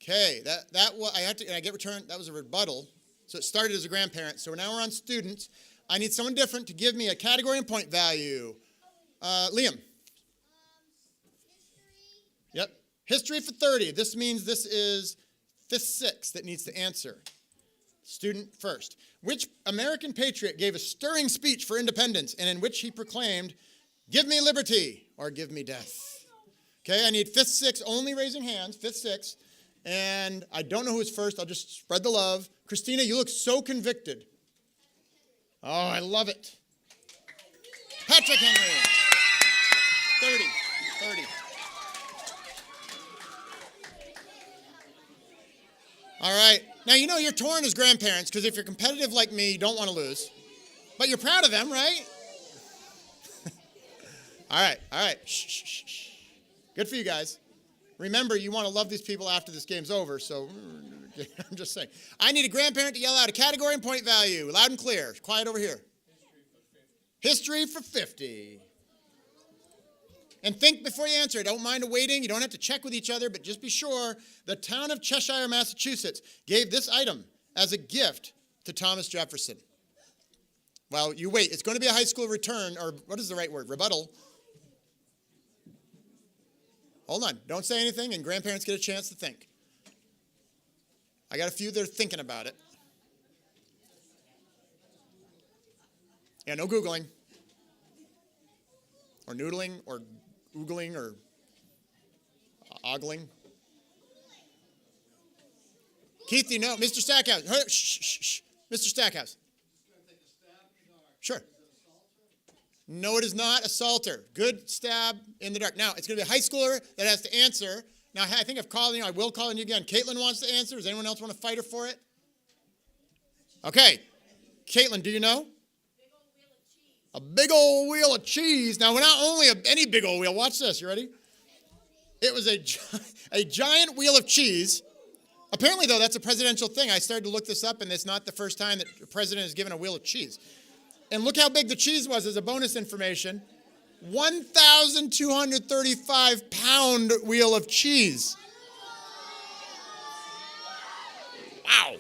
Okay, that was, that was a rebuttal. So it started as a grandparent. So now we're on students. I need someone different to give me a category and point value. Liam. Yep. History for 30. This means this is 5th, 6th that needs to answer. Student first. Which American patriot gave a stirring speech for independence and in which he proclaimed, "Give me liberty or give me death"? Okay, I need 5th, 6th, only raising hands, 5th, 6th. And I don't know who's first. I'll just spread the love. Christina, you look so convicted. Oh, I love it. Patrick Henry. 30. All right. Now, you know you're torn as grandparents because if you're competitive like me, you don't want to lose. But you're proud of them, right? All right. Shh. Good for you guys. Remember, you want to love these people after this game's over, so I'm just saying. I need a grandparent to yell out a category and point value, loud and clear. Quiet over here. History for 50. And think before you answer. Don't mind waiting. You don't have to check with each other, but just be sure. The town of Cheshire, Massachusetts, gave this item as a gift to Thomas Jefferson. Well, you wait. It's going to be a high school return, or what is the right word? Rebuttal. Hold on. Don't say anything, and grandparents get a chance to think. I got a few that are thinking about it. Yeah, no Googling. Or noodling, or oogling, or ogling. Keith, you know, Mr. Stackhouse. Shh. Mr. Stackhouse. Sure. No, it is not a salter. Good stab in the dark. Now, it's going to be a high schooler that has to answer. Now, I think I've called you. I will call on you again. Caitlin wants to answer. Does anyone else want to fight her for it? Okay. Caitlin, do you know? A big old wheel of cheese. Now, we're not only any big old wheel. Watch this. You ready? It was a giant wheel of cheese. Apparently, though, that's a presidential thing. I started to look this up, and it's not the first time that a president is given a wheel of cheese. And look how big the cheese was as a bonus information. 1,235-pound wheel of cheese. Wow.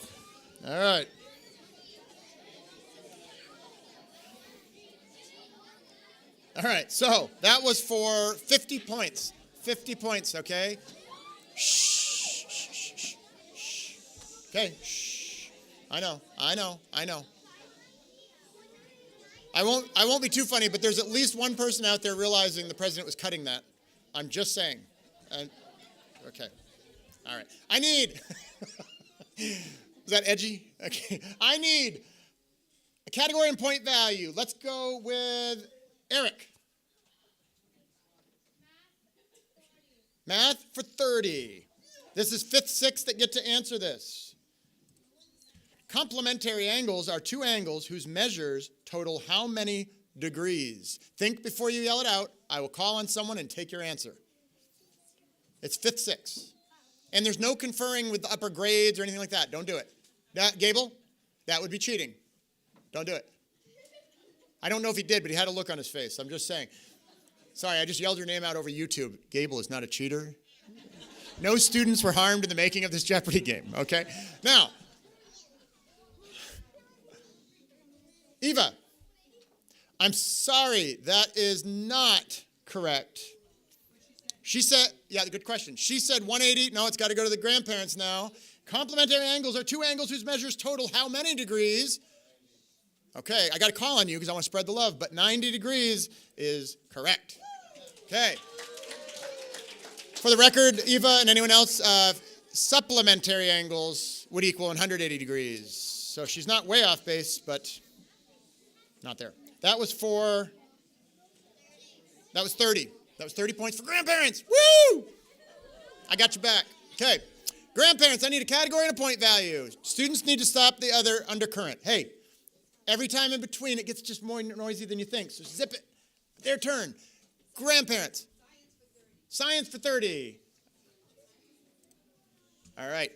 All right. All right, so that was for 50 points. 50 points, okay? Shh. Okay, shh. I know. I won't be too funny, but there's at least one person out there realizing the president was cutting that. I'm just saying. Okay. All right. I need. Is that edgy? Okay. I need a category and point value. Let's go with Eric. Math for 30. This is 5th, 6th that get to answer this. Complementary angles are two angles whose measures total how many degrees? Think before you yell it out. I will call on someone and take your answer. It's 5th, 6th. And there's no conferring with the upper grades or anything like that. Don't do it. Gable, that would be cheating. Don't do it. I don't know if he did, but he had a look on his face. I'm just saying. Sorry, I just yelled your name out over YouTube. Gable is not a cheater. No students were harmed in the making of this Jeopardy game, okay? Now, Eva, I'm sorry, that is not correct. She said, yeah, good question. She said 180. No, it's got to go to the grandparents now. Complementary angles are two angles whose measures total how many degrees? Okay, I got to call on you because I want to spread the love, but 90 degrees is correct. Okay. For the record, Eva and anyone else, supplementary angles would equal 180 degrees. So she's not way off base, but not there. That was 30. That was 30 points for grandparents. Woo! I got you back. Okay. Grandparents, I need a category and a point value. Students need to stop the other undercurrent. Hey, every time in between, it gets just more noisy than you think. So zip it. Their turn. Grandparents. Science for 30. All right.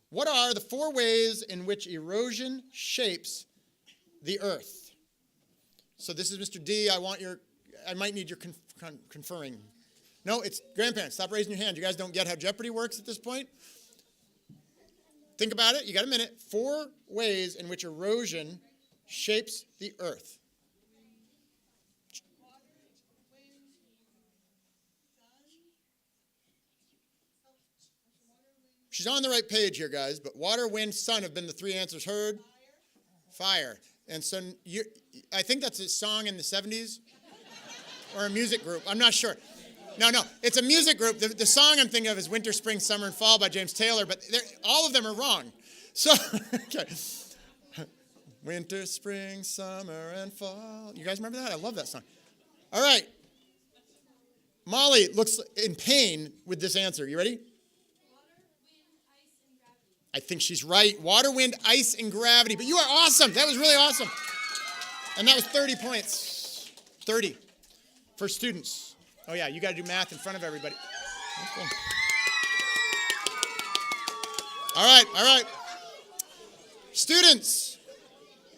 What are the 4 ways in which erosion shapes the earth? So this is Mr. D. I might need your conferring. No, it's grandparents. Stop raising your hand. You guys don't get how Jeopardy works at this point? Think about it. You got a minute. 4 ways in which erosion shapes the earth. She's on the right page here, guys, but water, wind, sun have been the 3 answers heard. Fire. And so I think that's a song in the 70s or a music group. I'm not sure. No, it's a music group. The song I'm thinking of is Winter, Spring, Summer, and Fall by James Taylor, but all of them are wrong. So, okay. Winter, spring, summer, and fall. You guys remember that? I love that song. All right. Molly looks in pain with this answer. You ready? I think she's right. Water, wind, ice, and gravity. But you are awesome. That was really awesome. And that was 30 points. 30 for students. Oh, yeah, you got to do math in front of everybody. Okay. All right. Students,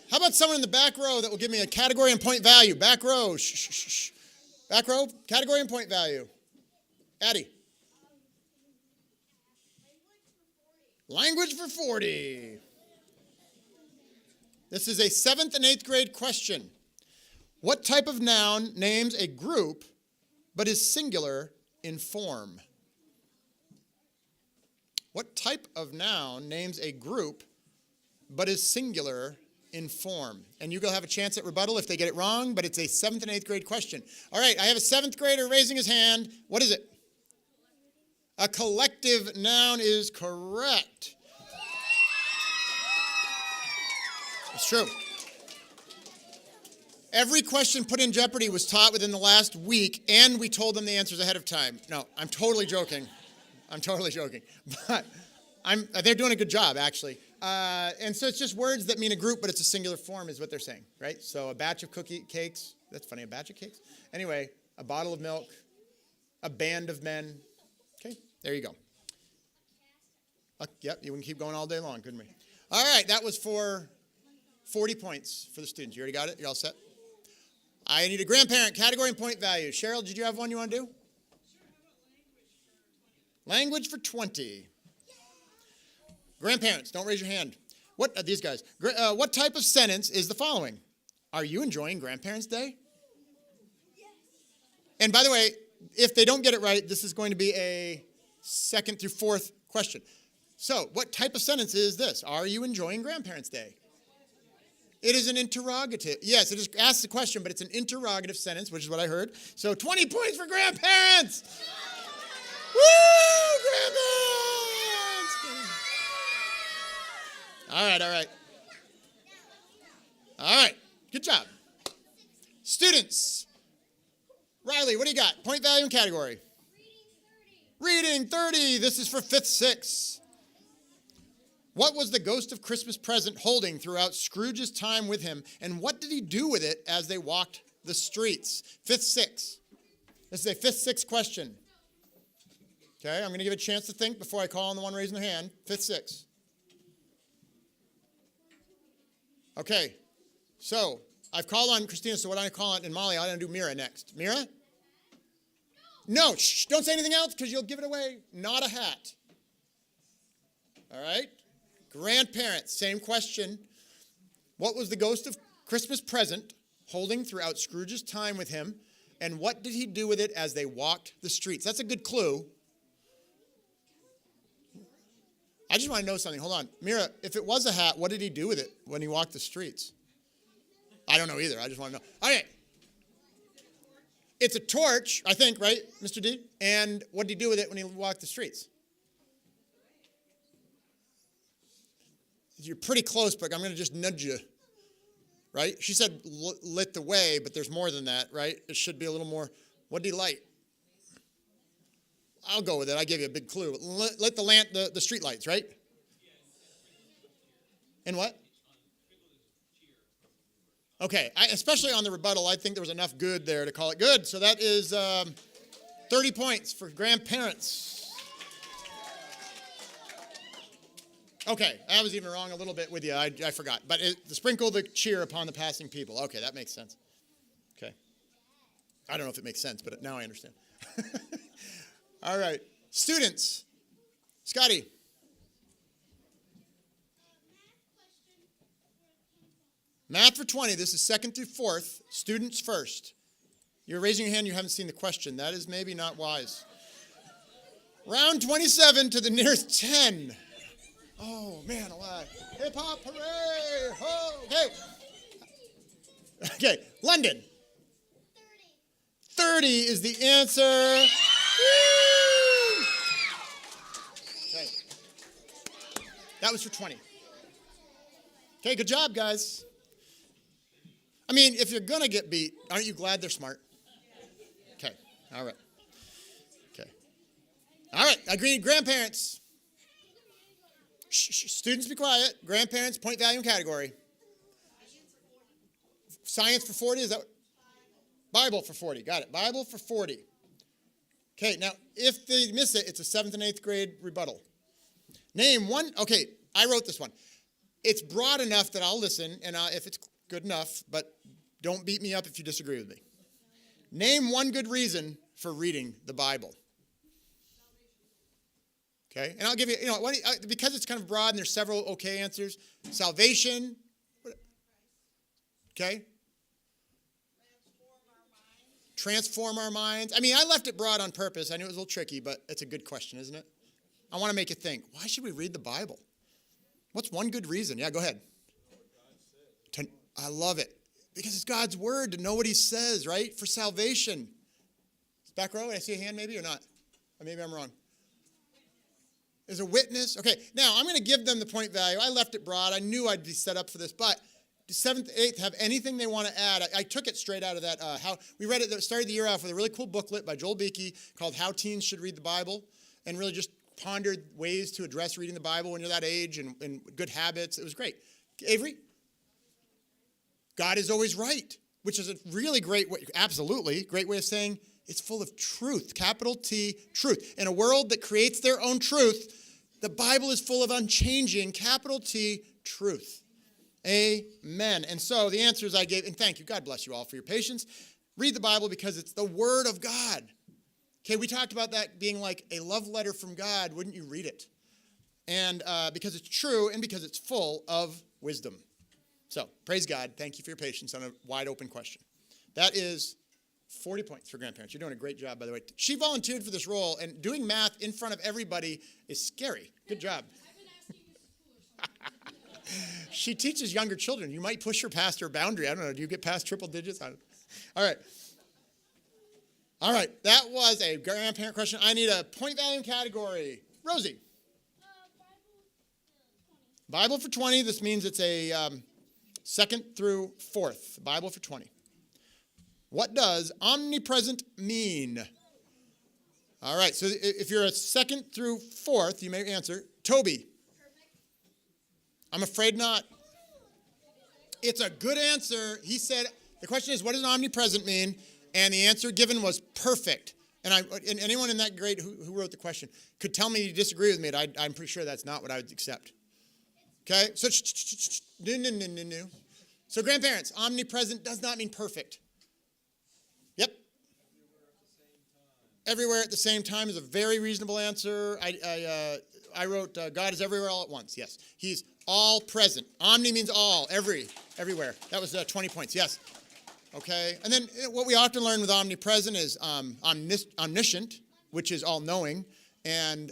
how about someone in the back row that will give me a category and point value? Back row. Shh. Back row, category and point value. Addie. Language for 40. This is a 7th and 8th grade question. What type of noun names a group but is singular in form? What type of noun names a group but is singular in form? And you will have a chance at rebuttal if they get it wrong, but it's a 7th and 8th grade question. All right, I have a 7th grader raising his hand. What is it? A collective noun is correct. It's true. Every question put in Jeopardy was taught within the last week, and we told them the answers ahead of time. No, I'm totally joking. But they're doing a good job, actually. And so it's just words that mean a group, but it's a singular form is what they're saying, right? So a batch of cakes. That's funny, a batch of cakes? Anyway, a bottle of milk, a band of men. Okay, there you go. Yep, you can keep going all day long, couldn't we? All right, that was for 40 points for the students. You already got it? You're all set? I need a grandparent, category and point value. Cheryl, did you have one you want to do? Language for 20. Grandparents, don't raise your hand. What these guys? What type of sentence is the following? Are you enjoying Grandparents' Day? Yes. And by the way, if they don't get it right, this is going to be a 2nd through 4th question. So, what type of sentence is this? Are you enjoying Grandparents' Day? It is an interrogative. Yes, it just asks the question, but it's an interrogative sentence, which is what I heard. So 20 points for grandparents. Woo, grandparents. All right. Good job. Students. Riley, what do you got? Point value and category. Reading 30. This is for 5th, 6th. What was the ghost of Christmas present holding throughout Scrooge's time with him, and what did he do with it as they walked the streets? 5th, 6th. This is a 5th, 6th question. Okay, I'm going to give a chance to think before I call on the one raising their hand. 5th, 6th. Okay, so I've called on Christina, so what I call on, and Molly, I'm going to do Mira next. Mira? No, shh, don't say anything else because you'll give it away. Not a hat. All right? Grandparents, same question. What was the ghost of Christmas present holding throughout Scrooge's time with him, and what did he do with it as they walked the streets? That's a good clue. I just want to know something. Hold on. Mira, if it was a hat, what did he do with it when he walked the streets? I don't know either. I just want to know. Okay. It's a torch, I think, right, Mr. D? And what did he do with it when he walked the streets? You're pretty close, but I'm going to just nudge you, right? She said lit the way, but there's more than that, right? It should be a little more. What did he light? I'll go with it. I gave you a big clue. Lit the lamp, the street lights, right? And what? Okay, especially on the rebuttal, I think there was enough good there to call it good. So that is 30 points for grandparents. Okay, I was even wrong a little bit with you. I forgot. But sprinkle the cheer upon the passing people. Okay, that makes sense. Okay. I don't know if it makes sense, but now I understand. All right. Students. Scotty. Math for 20. This is 2nd through 4th. Students first. You're raising your hand. You haven't seen the question. That is maybe not wise. Round 27 to the nearest 10. Oh, man alive. Hip hop, hooray. Oh, okay. Okay, London. 30 is the answer. Woo! Okay. That was for 20. Okay, good job, guys. I mean, if you're going to get beat, aren't you glad they're smart? Okay, all right. Okay. All right, agreed. Grandparents. Shh, students be quiet. Grandparents, point value and category. Science for 40, is that? Bible for 40, got it. Bible for 40. Okay, now, if they miss it, it's a 7th and 8th grade rebuttal. Name one, okay, I wrote this one. It's broad enough that I'll listen, and if it's good enough, but don't beat me up if you disagree with me. Name one good reason for reading the Bible. Okay, and I'll give you, because it's kind of broad and there's several okay answers. Salvation. Okay. Transform our minds. I mean, I left it broad on purpose. I knew it was a little tricky, but it's a good question, isn't it? I want to make you think, why should we read the Bible? What's one good reason? Yeah, go ahead. I love it. Because it's God's word to know what he says, right? For salvation. Back row, I see a hand maybe or not? Or maybe I'm wrong. There's a witness. Okay, now I'm going to give them the point value. I left it broad. I knew I'd be set up for this, but the 7th, 8th have anything they want to add. I took it straight out of that. How we read it, started the year off with a really cool booklet by Joel Beakey called How Teens Should Read the Bible, and really just pondered ways to address reading the Bible when you're that age and good habits. It was great. Avery? God is always right, which is a really great way, absolutely great way of saying it's full of truth, capital T, truth. In a world that creates their own truth, the Bible is full of unchanging, capital T, truth. Amen. And so the answers I gave, and thank you, God bless you all for your patience. Read the Bible because it's the Word of God. Okay, we talked about that being like a love letter from God. Wouldn't you read it? And because it's true and because it's full of wisdom. So, praise God. Thank you for your patience on a wide open question. That is 40 points for grandparents. You're doing a great job, by the way. She volunteered for this role, and doing math in front of everybody is scary. Good job. She teaches younger children. You might push her past her boundary. I don't know. Do you get past triple digits? All right. All right. That was a grandparent question. I need a point value category. Rosie. Bible for 20. This means it's a 2nd through 4th. Bible for 20. What does omnipresent mean? All right. So if you're a 2nd through 4th, you may answer. Toby. I'm afraid not. It's a good answer. He said, the question is, what does omnipresent mean? And the answer given was perfect. And anyone in that grade who wrote the question could tell me you disagree with me, and I'm pretty sure that's not what I would accept. Okay? So, no. So grandparents, omnipresent does not mean perfect. Yep. Everywhere at the same time is a very reasonable answer. I wrote, God is everywhere all at once. Yes. He's all present. Omni means all, everywhere. That was 20 points. Yes. Okay. And then what we often learn with omnipresent is omniscient, which is all-knowing, and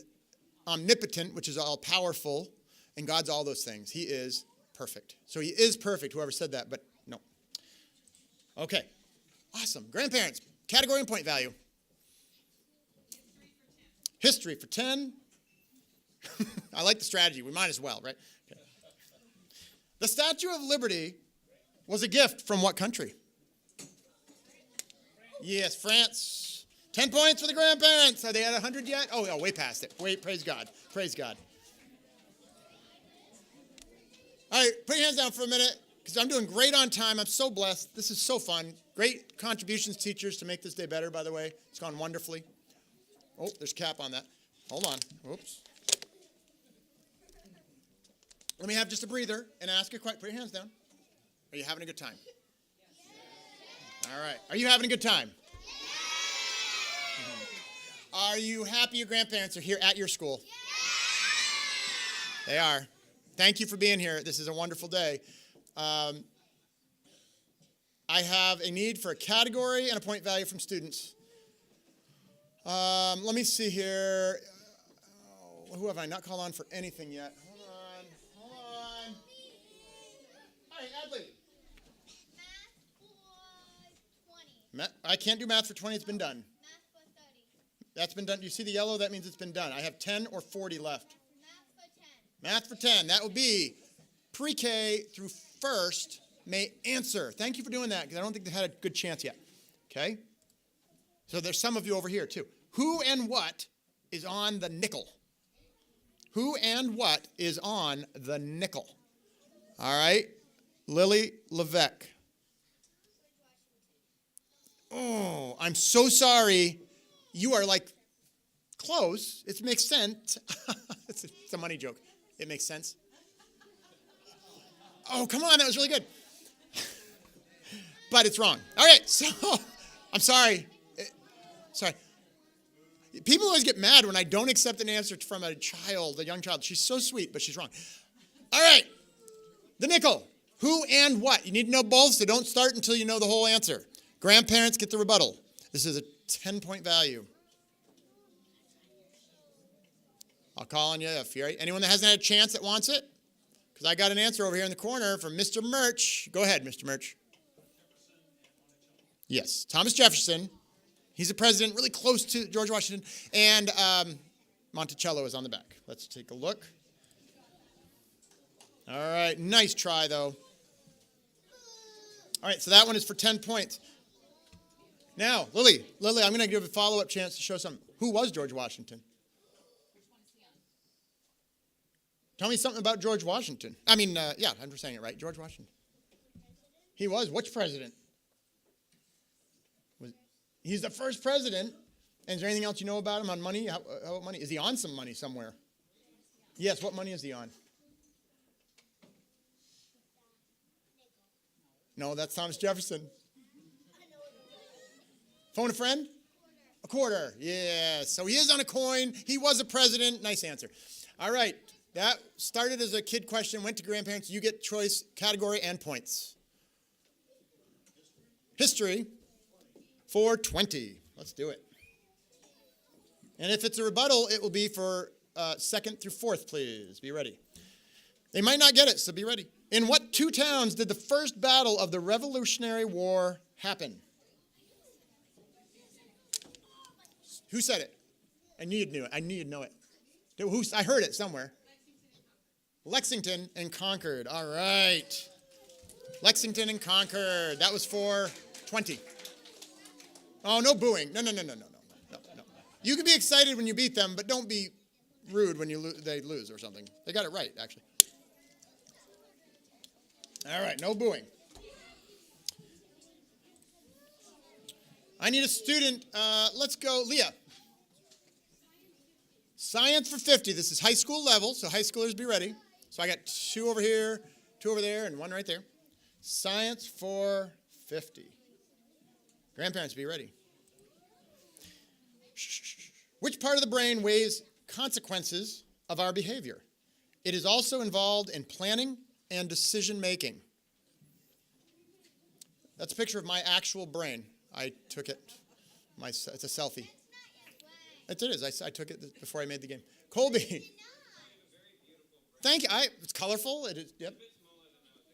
omnipotent, which is all-powerful, and God's all those things. He is perfect. So he is perfect, whoever said that, but no. Okay. Awesome. Grandparents, category and point value. History for 10. I like the strategy. We might as well, right? Okay. The Statue of Liberty was a gift from what country? Yes, France. 10 points for the grandparents. Are they at 100 yet? Oh, way past it. Wait, praise God. Praise God. All right, put your hands down for a minute because I'm doing great on time. I'm so blessed. This is so fun. Great contributions, teachers, to make this day better, by the way. It's gone wonderfully. Oh, there's a cap on that. Hold on. Oops. Let me have just a breather and ask a question. Put your hands down. Are you having a good time? All right. Are you having a good time? Are you happy your grandparents are here at your school? They are. Thank you for being here. This is a wonderful day. I have a need for a category and a point value from students. Let me see here. Who have I not called on for anything yet? Hold on. Hi, Adley.
Math for 20.
I can't do math for 20. It's been done.
Math for 30.
That's been done. You see the yellow? That means it's been done. I have 10 or 40 left.
Math for 10.
Math for 10. That will be pre-K through first may answer. Thank you for doing that because I don't think they've had a good chance yet. Okay? So there's some of you over here too. Who and what is on the nickel? Who and what is on the nickel? All right. Lily Levesque. Oh, I'm so sorry. You are like close. It makes sense. It's a money joke. It makes sense. Oh, come on. That was really good. But it's wrong. All right. So I'm sorry. Sorry. People always get mad when I don't accept an answer from a young child. She's so sweet, but she's wrong. All right. The nickel. Who and what? You need to know both, so don't start until you know the whole answer. Grandparents get the rebuttal. This is a 10-point value. I'll call on you if you're anyone that hasn't had a chance that wants it. Because I got an answer over here in the corner from Mr. Murch. Go ahead, Mr. Murch. Yes, Thomas Jefferson. He's the president, really close to George Washington. And Monticello is on the back. Let's take a look. All right, nice try, though. All right, so that one is for 10 points. Now, Lily, I'm going to give a follow-up chance to show something. Who was George Washington? Tell me something about George Washington. I'm just saying it right. George Washington. He was. Which president? He's the first president. And is there anything else you know about him on money? How about money? Is he on some money somewhere? Yes, what money is he on? No, that's Thomas Jefferson. Phone a friend? A quarter. Yeah, so he is on a coin. He was a president. Nice answer. All right. That started as a kid question, went to grandparents. You get choice, category, and points. History for 20. Let's do it. And if it's a rebuttal, it will be for second through fourth, please. Be ready. They might not get it, so be ready. In what two towns did the first battle of the Revolutionary War happen? Who said it? I knew you'd know it. I knew you'd know it. I heard it somewhere. Lexington and Concord. All right. Lexington and Concord. That was for 20. Oh, no booing. No. You can be excited when you beat them, but don't be rude when they lose or something. They got it right, actually. All right, no booing. I need a student. Let's go. Leah. Science for 50. This is high school level, so high schoolers be ready. So I got 2 over here, 2 over there, and 1 right there. Science for 50. Grandparents, be ready. Which part of the brain weighs consequences of our behavior? It is also involved in planning and decision making. That's a picture of my actual brain. I took it. It's a selfie. It is. I took it before I made the game. Colby. Thank you. It's colorful. It is. Yep.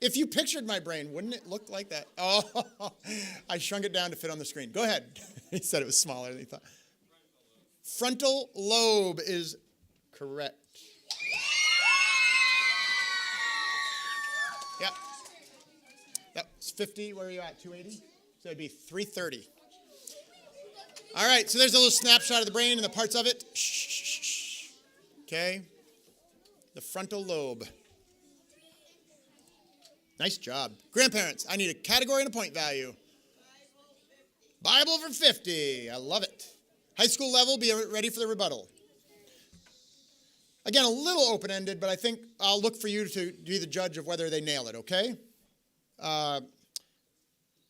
If you pictured my brain, wouldn't it look like that? Oh, I shrunk it down to fit on the screen. Go ahead. He said it was smaller than he thought. Frontal lobe is correct. Yep. That's 50. Where are you at? 280? So it'd be 330. All right. So there's a little snapshot of the brain and the parts of it. Shh. Okay. The frontal lobe. Nice job. Grandparents, I need a category and a point value. Bible for 50. I love it. High school level, be ready for the rebuttal. Again, a little open-ended, but I think I'll look for you to be the judge of whether they nail it, okay?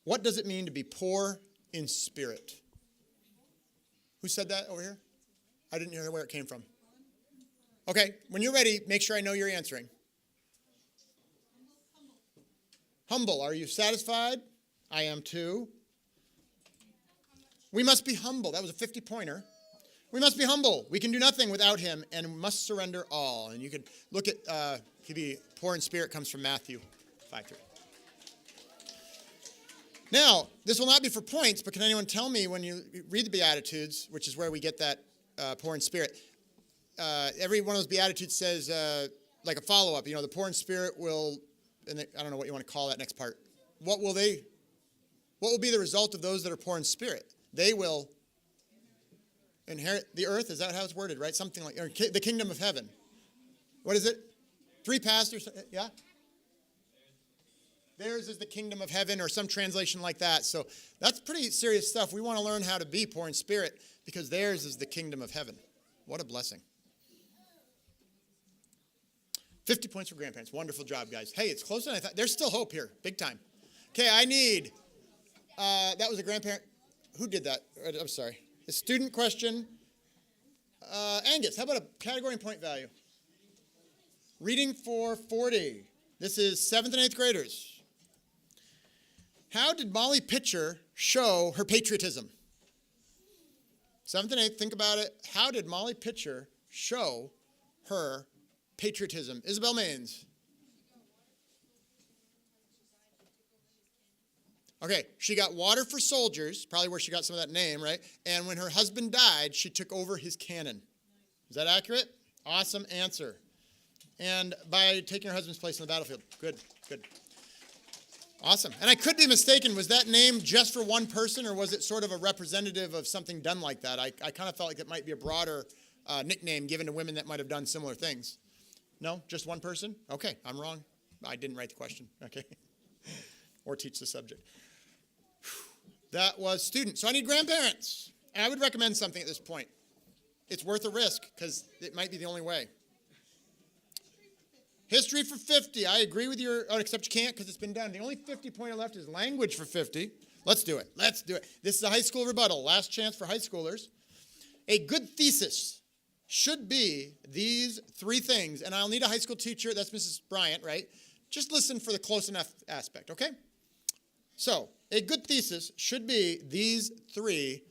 What does it mean to be poor in spirit? Who said that over here? I didn't hear where it came from. Okay, when you're ready, make sure I know you're answering. Humble. Are you satisfied? I am too. We must be humble. That was a 50-pointer. We must be humble. We can do nothing without him and must surrender all. And you could look at, could be poor in spirit comes from Matthew 5:3. Now, this will not be for points, but can anyone tell me when you read the Beatitudes, which is where we get that poor in spirit, every one of those Beatitudes says, like a follow-up, the poor in spirit will, and I don't know what you want to call that next part. What will be the result of those that are poor in spirit? They will inherit the earth. Is that how it's worded, right? Something like, or the kingdom of heaven. What is it? 3 pastors, yeah? Theirs is the kingdom of heaven, or some translation like that. So that's pretty serious stuff. We want to learn how to be poor in spirit because theirs is the kingdom of heaven. What a blessing. 50 points for grandparents. Wonderful job, guys. Hey, it's closer than I thought. There's still hope here, big time. Okay, I need, that was a grandparent. Who did that? I'm sorry. A student question. Angus, how about a category and point value? Reading for 40. This is 7th and 8th graders. How did Molly Pitcher show her patriotism? 7th and 8th, think about it. How did Molly Pitcher show her patriotism? Isabel Maines. Okay, she got water for soldiers, probably where she got some of that name, right? And when her husband died, she took over his cannon. Is that accurate? Awesome answer. And by taking her husband's place on the battlefield. Good, good. Awesome. And I could be mistaken. Was that name just for one person, or was it sort of a representative of something done like that? I kind of felt like it might be a broader nickname given to women that might have done similar things. No? Just one person? Okay, I'm wrong. I didn't write the question. Okay. Or teach the subject. That was students. So I need grandparents. And I would recommend something at this point. It's worth a risk because it might be the only way. History for 50. I agree with your, except you can't because it's been done. The only 50-pointer left is language for 50. Let's do it. Let's do it. This is a high school rebuttal. Last chance for high schoolers. A good thesis should be these 3 things. And I'll need a high school teacher. That's Mrs. Bryant, right? Just listen for the close enough aspect, okay? So, a good thesis should be these 3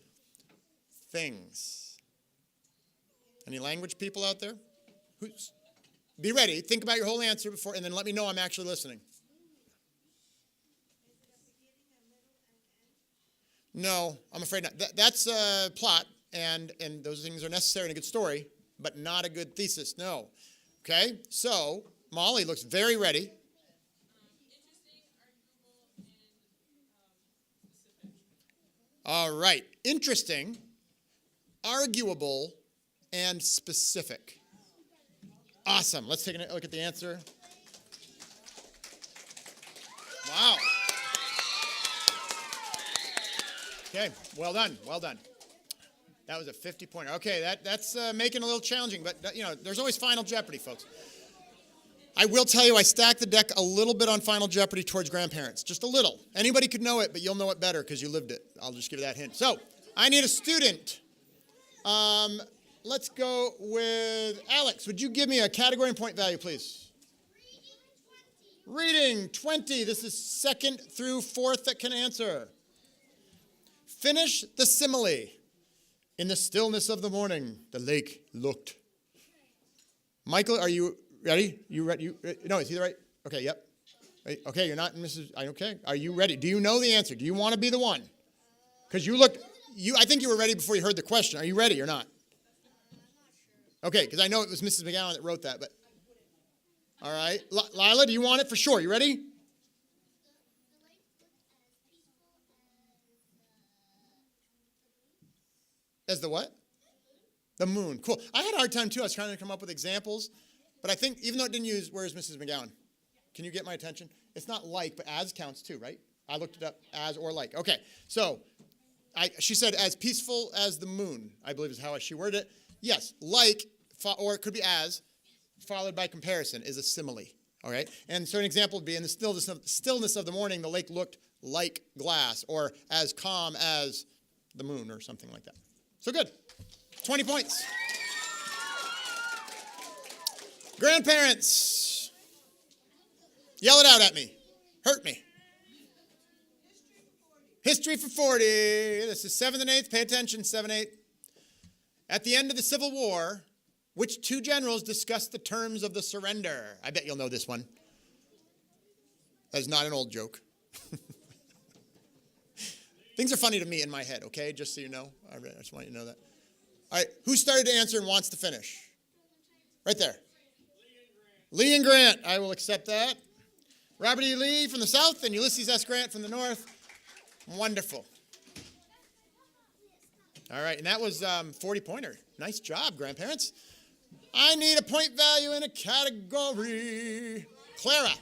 things. Any language people out there? Be ready. Think about your whole answer before, and then let me know I'm actually listening. No, I'm afraid not. That's a plot, and those things are necessary in a good story, but not a good thesis. No. Okay? So, Molly looks very ready. All right. Interesting, arguable, and specific. Awesome. Let's take a look at the answer. Wow. Okay, well done, well done. That was a 50-pointer. Okay, that's making it a little challenging, but there's always Final Jeopardy, folks. I will tell you, I stacked the deck a little bit on Final Jeopardy towards grandparents, just a little. Anybody could know it, but you'll know it better because you lived it. I'll just give you that hint. So, I need a student. Let's go with Alex. Would you give me a category and point value, please? Reading 20. This is 2nd through 4th that can answer. Finish the simile. In the stillness of the morning, the lake looked. Michael, are you ready? You ready? No, is he right? Okay, yep. Okay, you're not Mrs. Okay, are you ready? Do you know the answer? Do you want to be the one? Because I think you were ready before you heard the question. Are you ready or not? Okay, because I know it was Mrs. McGowan that wrote that, but. All right. Lila, do you want it for sure? You ready? As the what? The moon. Cool. I had a hard time, too. I was trying to come up with examples. But I think, even though it didn't use, where's Mrs. McGowan? Can you get my attention? It's not like, but as counts, too, right? I looked it up, as or like. Okay. So, she said, as peaceful as the moon, I believe is how she worded it. Yes, like, or it could be as, followed by comparison is a simile. All right? And so an example would be in the stillness of the morning, the lake looked like glass, or as calm as the moon, or something like that. So good. 20 points. Grandparents, yell it out at me. Hurt me. History for 40. This is 7th and 8th. Pay attention, 7, 8. At the end of the Civil War, which two generals discussed the terms of the surrender? I bet you'll know this one. That is not an old joke. Things are funny to me in my head, okay? Just so you know. I just want you to know that. All right, who started to answer and wants to finish? Right there. Lee and Grant. I will accept that. Robert E. Lee from the south and Ulysses S. Grant from the north. Wonderful. All right, and that was 40-pointer. Nice job, grandparents. I need a point value in a category. Clara.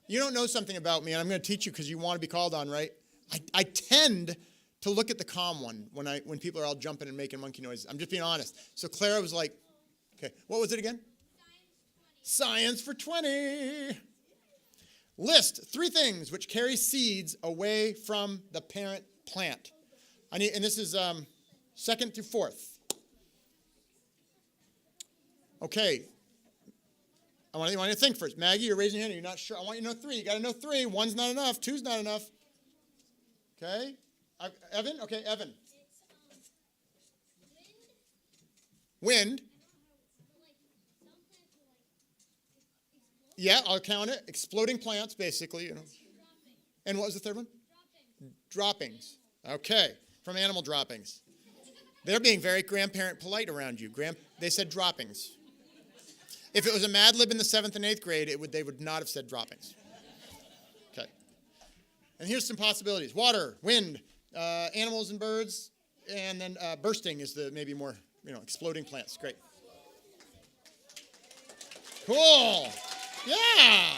You don't know something about me, and I'm going to teach you because you want to be called on, right? I tend to look at the calm one when people are all jumping and making monkey noises. I'm just being honest. So Clara was like, okay, what was it again? Science for 20. List 3 things which carry seeds away from the parent plant. And this is 2nd through 4th. Okay. I want you to think first. Maggie, you're raising your hand. You're not sure. I want you to know 3. You got to know 3. 1's not enough. 2's not enough. Okay. Evan? Okay, Evan. Wind. Yeah, I'll count it. Exploding plants, basically, you know. And what was the third one? Droppings. Okay, from animal droppings. They're being very grandparent polite around you. They said droppings. If it was a Mad Lib in the 7th and 8th grade, they would not have said droppings. Okay. And here's some possibilities. Water, wind, animals and birds, and then bursting is the maybe more, exploding plants. Great. Cool. Yeah.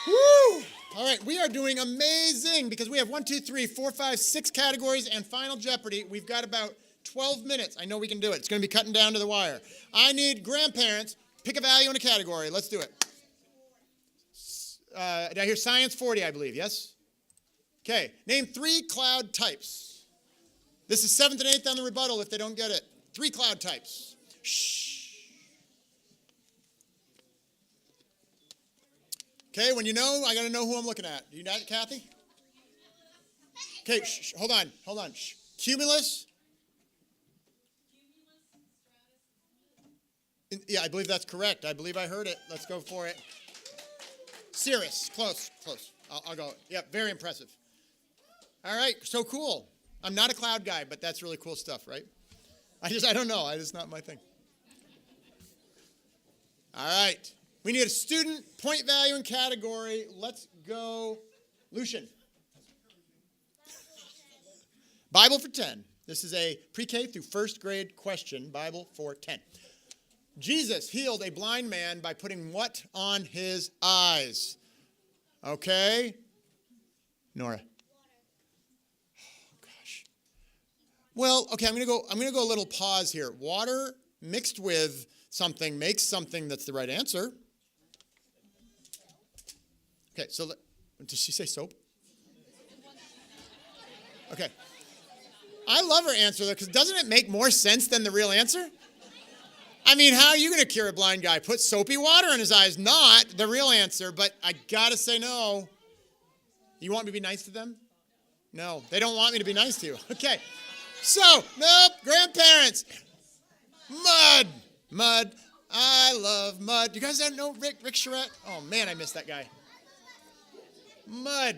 Woo. All right, we are doing amazing because we have 1, 2, 3, 4, 5, 6 categories and Final Jeopardy. We've got about 12 minutes. I know we can do it. It's going to be cutting down to the wire. I need grandparents. Pick a value in a category. Let's do it. Did I hear science 40, I believe? Yes? Okay. Name 3 cloud types. This is 7th and 8th on the rebuttal if they don't get it. 3 cloud types. Shh. Okay, when you know, I got to know who I'm looking at. Do you got it, Kathy? Okay, hold on. Shh. Cumulus. Yeah, I believe that's correct. I believe I heard it. Let's go for it. Cirrus. Close. I'll go. Yep, very impressive. All right, so cool. I'm not a cloud guy, but that's really cool stuff, right? I don't know. It's not my thing. All right. We need a student, point value, and category. Let's go. Lucian. Bible for 10. This is a pre-K through 1st grade question. Bible for 10. Jesus healed a blind man by putting what on his eyes? Okay. Nora. Oh, gosh. Well, okay, I'm going to go a little pause here. Water mixed with something makes something that's the right answer. Okay, so did she say soap? Okay. I love her answer, though, because doesn't it make more sense than the real answer? I mean, how are you going to cure a blind guy? Put soapy water in his eyes. Not the real answer, but I got to say no. You want me to be nice to them? No, they don't want me to be nice to you. Okay. So, nope, grandparents. Mud. I love mud. You guys don't know Rick Charette? Oh, man, I miss that guy. Mud.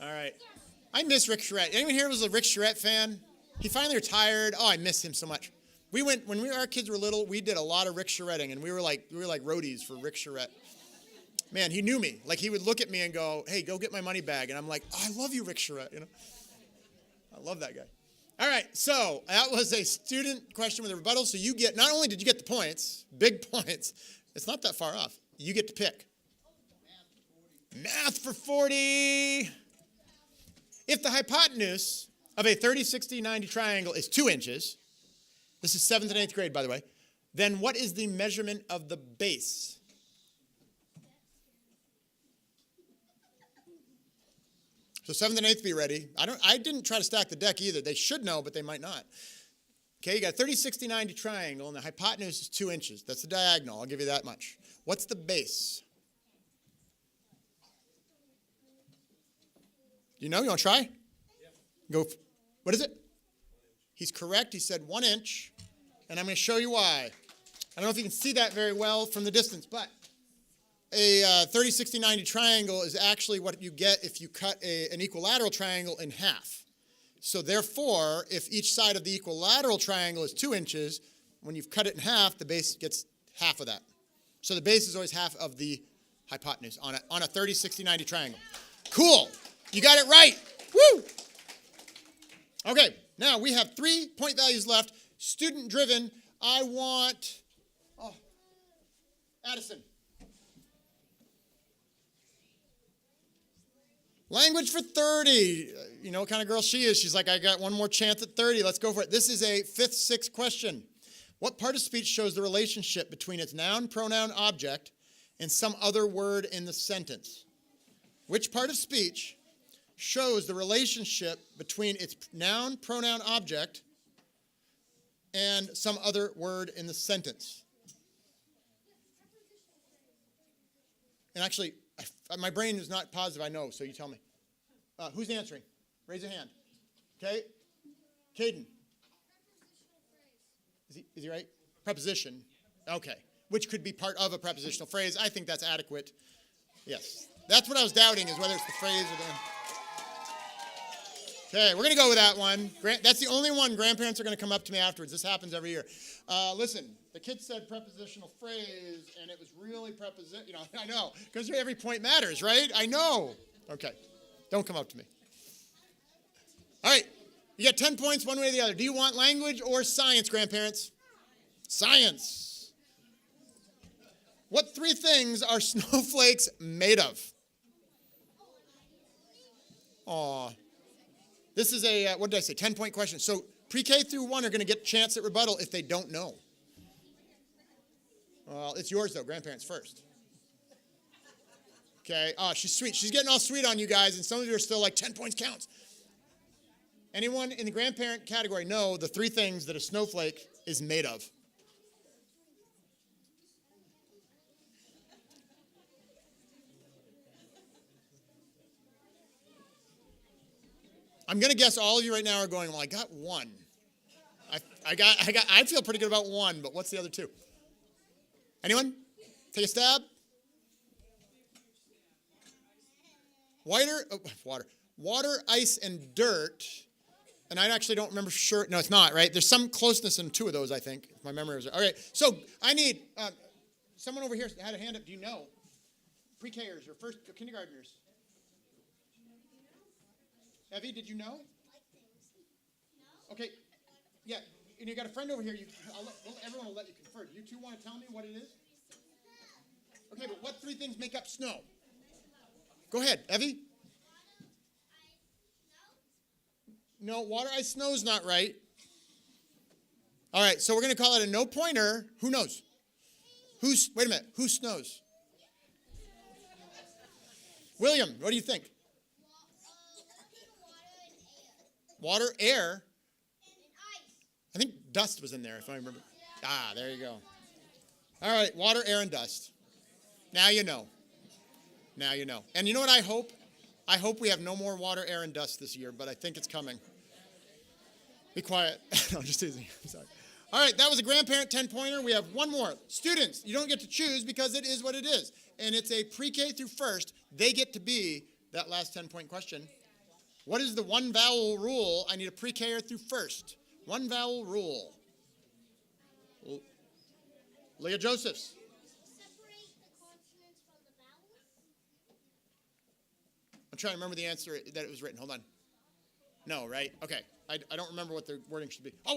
All right. I miss Rick Charette. Anyone here was a Rick Charette fan? He finally retired. Oh, I miss him so much. When our kids were little, we did a lot of Rick Charetting, and we were like roadies for Rick Charette. Man, he knew me. Like, he would look at me and go, "Hey, go get my money bag." And I'm like, "Oh, I love you, Rick Charette." I love that guy. All right, so that was a student question with a rebuttal. So you get, not only did you get the points, big points, it's not that far off. You get to pick. Math for 40. If the hypotenuse of a 30, 60, 90 triangle is 2 inches, this is 7th and 8th grade, by the way, then what is the measurement of the base? So 7th and 8th, be ready. I didn't try to stack the deck either. They should know, but they might not. Okay, you got a 30, 60, 90 triangle, and the hypotenuse is 2 inches. That's the diagonal. I'll give you that much. What's the base? You know? You want to try? Go. What is it? He's correct. He said 1 inch, and I'm going to show you why. I don't know if you can see that very well from the distance, but a 30, 60, 90 triangle is actually what you get if you cut an equilateral triangle in half. So therefore, if each side of the equilateral triangle is 2 inches, when you've cut it in half, the base gets half of that. So the base is always half of the hypotenuse on a 30, 60, 90 triangle. Cool. You got it right. Woo! Okay, now we have 3 point values left. Student driven. I want, Addison. Language for 30. You know what kind of girl she is. She's like, I got one more chance at 30. Let's go for it. This is a 5th, 6th question. What part of speech shows the relationship between its noun, pronoun, object, and some other word in the sentence? Which part of speech shows the relationship between its noun, pronoun, object, and some other word in the sentence? And actually, my brain is not positive, I know, so you tell me. Who's answering? Raise a hand. Okay. Caden. Is he right? Preposition. Okay. Which could be part of a prepositional phrase. I think that's adequate. Yes. That's what I was doubting, is whether it's the phrase or the... Okay, we're going to go with that one. That's the only one grandparents are going to come up to me afterwards. This happens every year. Listen, the kid said prepositional phrase, and it was really preposition. I know, because every point matters, right? I know. Okay, don't come up to me. All right, you got 10 points one way or the other. Do you want language or science, grandparents? Science. What 3 things are snowflakes made of? Aw. This is a, what did I say, 10-point question. So pre-K through 1 are going to get a chance at rebuttal if they don't know. Well, it's yours, though. Grandparents first. Okay. Oh, she's sweet. She's getting all sweet on you guys, and some of you are still like, 10 points counts. Anyone in the grandparent category know the 3 things that a snowflake is made of? I'm going to guess all of you right now are going, well, I got 1. I feel pretty good about 1, but what's the other 2? Anyone? Take a stab. Water, ice, and dirt. And I actually don't remember for sure. No, it's not, right? There's some closeness in 2 of those, I think, if my memory was right. Okay, so I need, someone over here had a hand up. Do you know? Pre-Kers or kindergartners? Evie, did you know? Okay, yeah, and you got a friend over here. Everyone will let you confer. Do you 2 want to tell me what it is? Okay, but what 3 things make up snow? Go ahead, Evie. No, water, ice, snow's not right. All right, so we're going to call it a no-pointer. Who knows? Wait a minute, who snows? William, what do you think? Water, air. I think dust was in there, if I remember. Ah, there you go. All right, water, air, and dust. Now you know. Now you know. And you know what I hope? I hope we have no more water, air, and dust this year, but I think it's coming. Be quiet. No, just teasing. I'm sorry. All right, that was a grandparent 10-pointer. We have 1 more. Students, you don't get to choose because it is what it is. And it's a pre-K through first. They get to be that last 10-point question. What is the 1 vowel rule? I need a pre-K through first. 1 vowel rule. Leah Josephs.
Separate the consonants from the vowels?
I'm trying to remember the answer that it was written. Hold on. No, right? Okay. I don't remember what the wording should be. Oh,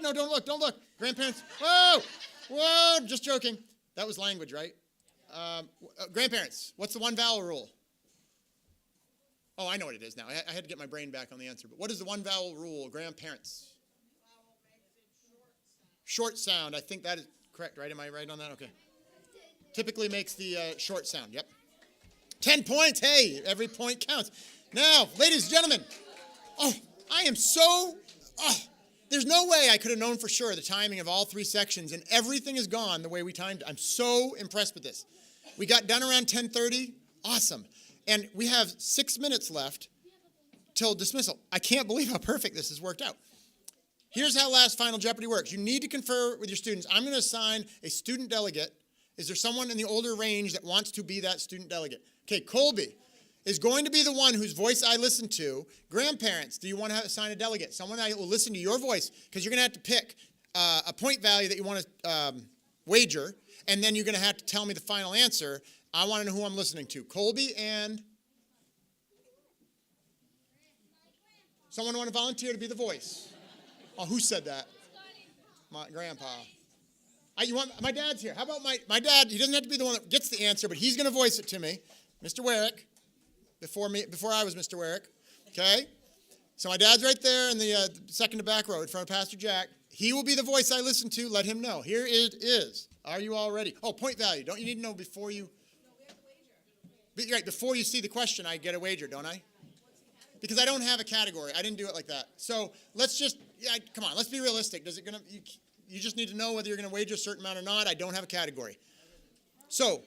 no, don't look. Grandparents. Whoa, just joking. That was language, right? Grandparents, what's the 1 vowel rule? Oh, I know what it is now. I had to get my brain back on the answer. But what is the one vowel rule, grandparents? Short sound. I think that is correct, right? Am I right on that? Okay. Typically makes the short sound. Yep. 10 points. Hey, every point counts. Now, ladies and gentlemen, I am so, there's no way I could have known for sure the timing of all three sections, and everything is gone the way we timed it. I'm so impressed with this. We got done around 10:30. Awesome. And we have 6 minutes left till dismissal. I can't believe how perfect this has worked out. Here's how last Final Jeopardy works. You need to confer with your students. I'm going to assign a student delegate. Is there someone in the older range that wants to be that student delegate? Okay, Colby is going to be the one whose voice I listen to. Grandparents, do you want to assign a delegate? Someone that will listen to your voice, because you're going to have to pick a point value that you want to wager, and then you're going to have to tell me the final answer. I want to know who I'm listening to. Colby and someone want to volunteer to be the voice? Oh, who said that? My grandpa. You want my dad's here. How about my dad? He doesn't have to be the one that gets the answer, but he's going to voice it to me. Mr. Warwick, before I was Mr. Warwick. Okay? So my dad's right there in the second to back row in front of Pastor Jack. He will be the voice I listen to. Let him know. Here it is. Are you all ready? Oh, point value. Don't you need to know before you? No, we have to wager. Right, before you see the question, I get a wager, don't I? Because I don't have a category. I didn't do it like that. So let's just, come on, let's be realistic. You just need to know whether you're going to wager a certain amount or not. I don't have a category. So,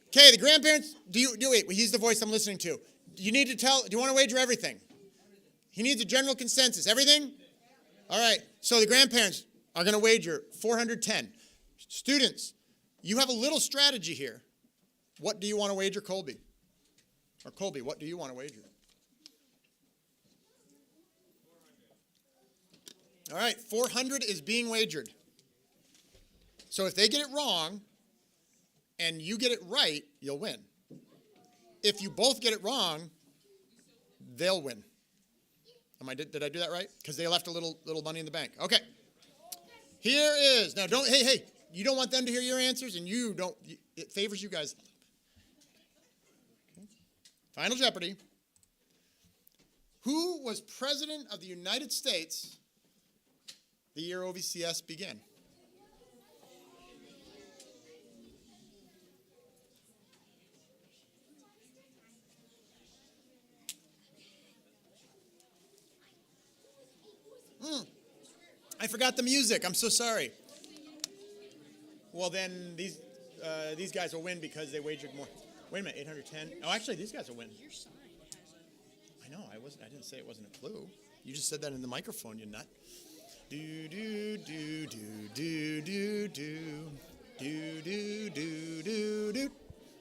okay, the grandparents, wait, he's the voice I'm listening to. Do you want to wager everything? He needs a general consensus. Everything? All right, so the grandparents are going to wager 410. Students, you have a little strategy here. What do you want to wager, Colby? Or Colby, what do you want to wager? All right, 400 is being wagered. So if they get it wrong and you get it right, you'll win. If you both get it wrong, they'll win. Did I do that right? Because they left a little money in the bank. Okay. Here is, now hey, you don't want them to hear your answers, and it favors you guys. Okay. Final Jeopardy. Who was President of the United States the year OVCS began? I forgot the music. I'm so sorry. Well, then these guys will win because they wagered more. Wait a minute, 810. Oh, actually, these guys will win. I know. I didn't say it wasn't a clue. You just said that in the microphone, you nut. Do do do do do do do do do do do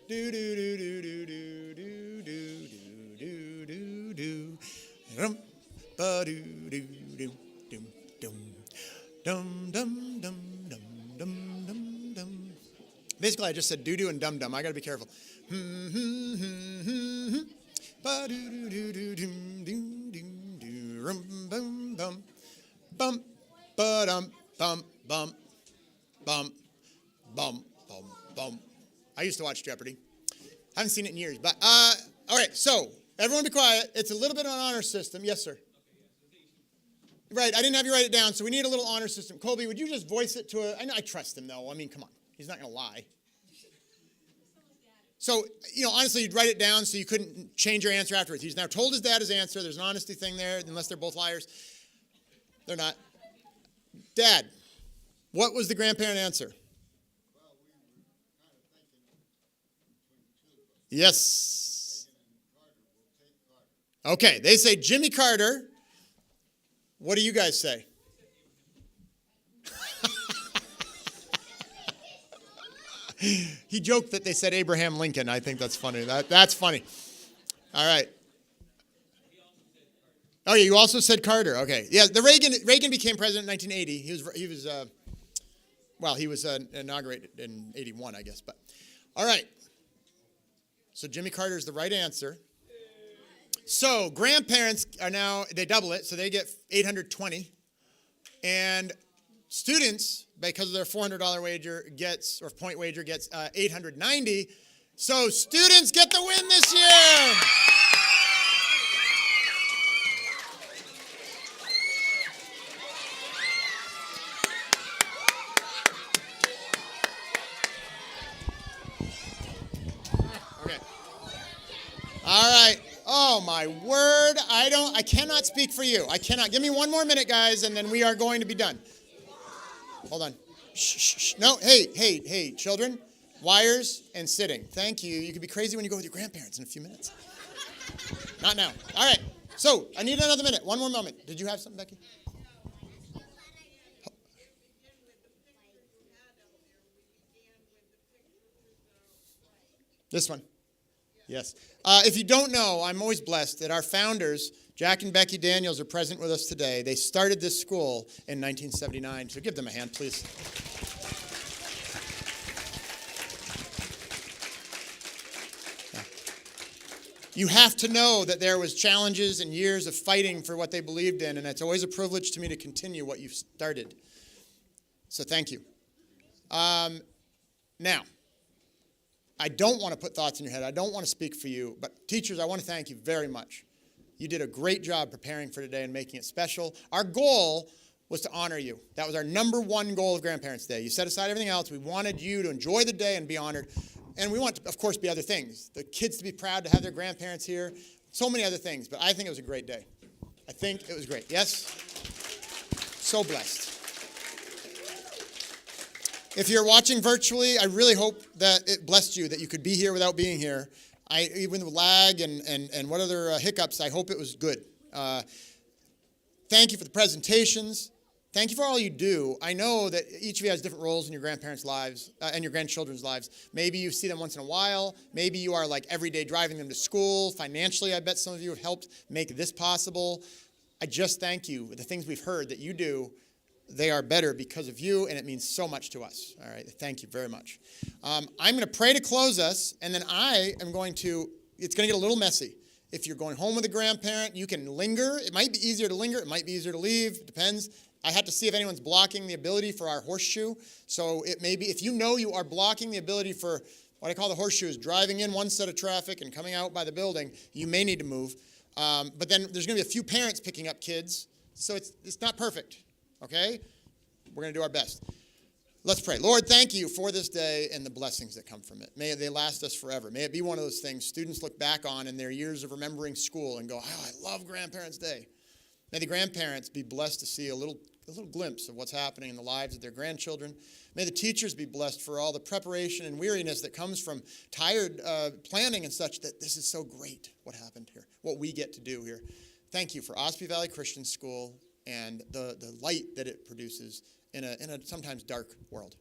do do do do do do do do do rum ba do do do dum dum dum dum dum dum dum dum dum. Basically, I just said doo doo and dum dum. I got to be careful. Ba do do do do dum dum dum rum bum bum bum. Ba-dum, bum, bum, bum, bum, bum, bum. I used to watch Jeopardy. Haven't seen it in years. But, all right, so, everyone be quiet. It's a little bit of an honor system. Yes, sir. Right, I didn't have you write it down, so we need a little honor system. Colby, would you just voice it to I trust him, though. I mean, come on. He's not going to lie. So, honestly, you'd write it down so you couldn't change your answer afterwards. He's now told his dad his answer. There's an honesty thing there, unless they're both liars. They're not. Dad, what was the grandparent answer? Yes. Okay, they say Jimmy Carter. What do you guys say? He joked that they said Abraham Lincoln. I think that's funny. That's funny. All right. Oh, yeah, you also said Carter. Okay. Yeah, Reagan became president in 1980. He was inaugurated in 81, I guess. But all right. So Jimmy Carter is the right answer. So grandparents are now, they double it, so they get 820. And students, because of their $400 wager point wager, gets 890. So students get the win this year. my word. I cannot speak for you. I cannot. Give me one more minute, guys, and then we are going to be done. Hold on. Shh. No, hey, children. Wires and sitting. Thank you. You can be crazy when you go with your grandparents in a few minutes. Not now. All right. So, I need another minute. One more moment. Did you have something, Becky? This one. Yes. If you don't know, I'm always blessed that our founders, Jack and Becky Daniels, are present with us today. They started this school in 1979, so give them a hand, please. You have to know that there was challenges and years of fighting for what they believed in, and it's always a privilege to me to continue what you've started. So thank you. Now, I don't want to put thoughts in your head. I don't want to speak for you, but teachers, I want to thank you very much. You did a great job preparing for today and making it special. Our goal was to honor you. That was our number one goal of Grandparents' Day. You set aside everything else. We wanted you to enjoy the day and be honored. And we want to, of course, be other things. The kids to be proud to have their grandparents here. So many other things. But I think it was a great day. I think it was great. Yes? So blessed. If you're watching virtually, I really hope that it blessed you, that you could be here without being here. Even the lag and what other hiccups, I hope it was good. Thank you for the presentations. Thank you for all you do. I know that each of you has different roles in your grandparents' lives and your grandchildren's lives. Maybe you see them once in a while. Maybe you are like every day driving them to school. Financially, I bet some of you have helped make this possible. I just thank you. The things we've heard that you do, they are better because of you, and it means so much to us. All right, thank you very much. I'm going to pray to close us, and then it's going to get a little messy. If you're going home with a grandparent, you can linger. It might be easier to linger. It might be easier to leave. It depends. I have to see if anyone's blocking the ability for our horseshoe. So it may be, if you know you are blocking the ability for what I call the horseshoes, driving in one set of traffic and coming out by the building, you may need to move. But then there's going to be a few parents picking up kids. So it's not perfect, okay? We're going to do our best. Let's pray. Lord, thank you for this day and the blessings that come from it. May they last us forever. May it be one of those things students look back on in their years of remembering school and go, oh, I love Grandparents' Day. May the grandparents be blessed to see a little glimpse of what's happening in the lives of their grandchildren. May the teachers be blessed for all the preparation and weariness that comes from tired planning and such, that this is so great what happened here, what we get to do here. Thank you for Ospey Valley Christian School and the light that it produces in a sometimes dark world.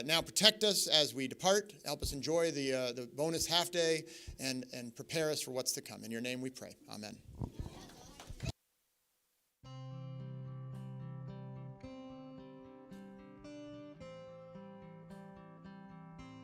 Now protect us as we depart. Help us enjoy the bonus half day and prepare us for what's to come. In your name we pray. Amen.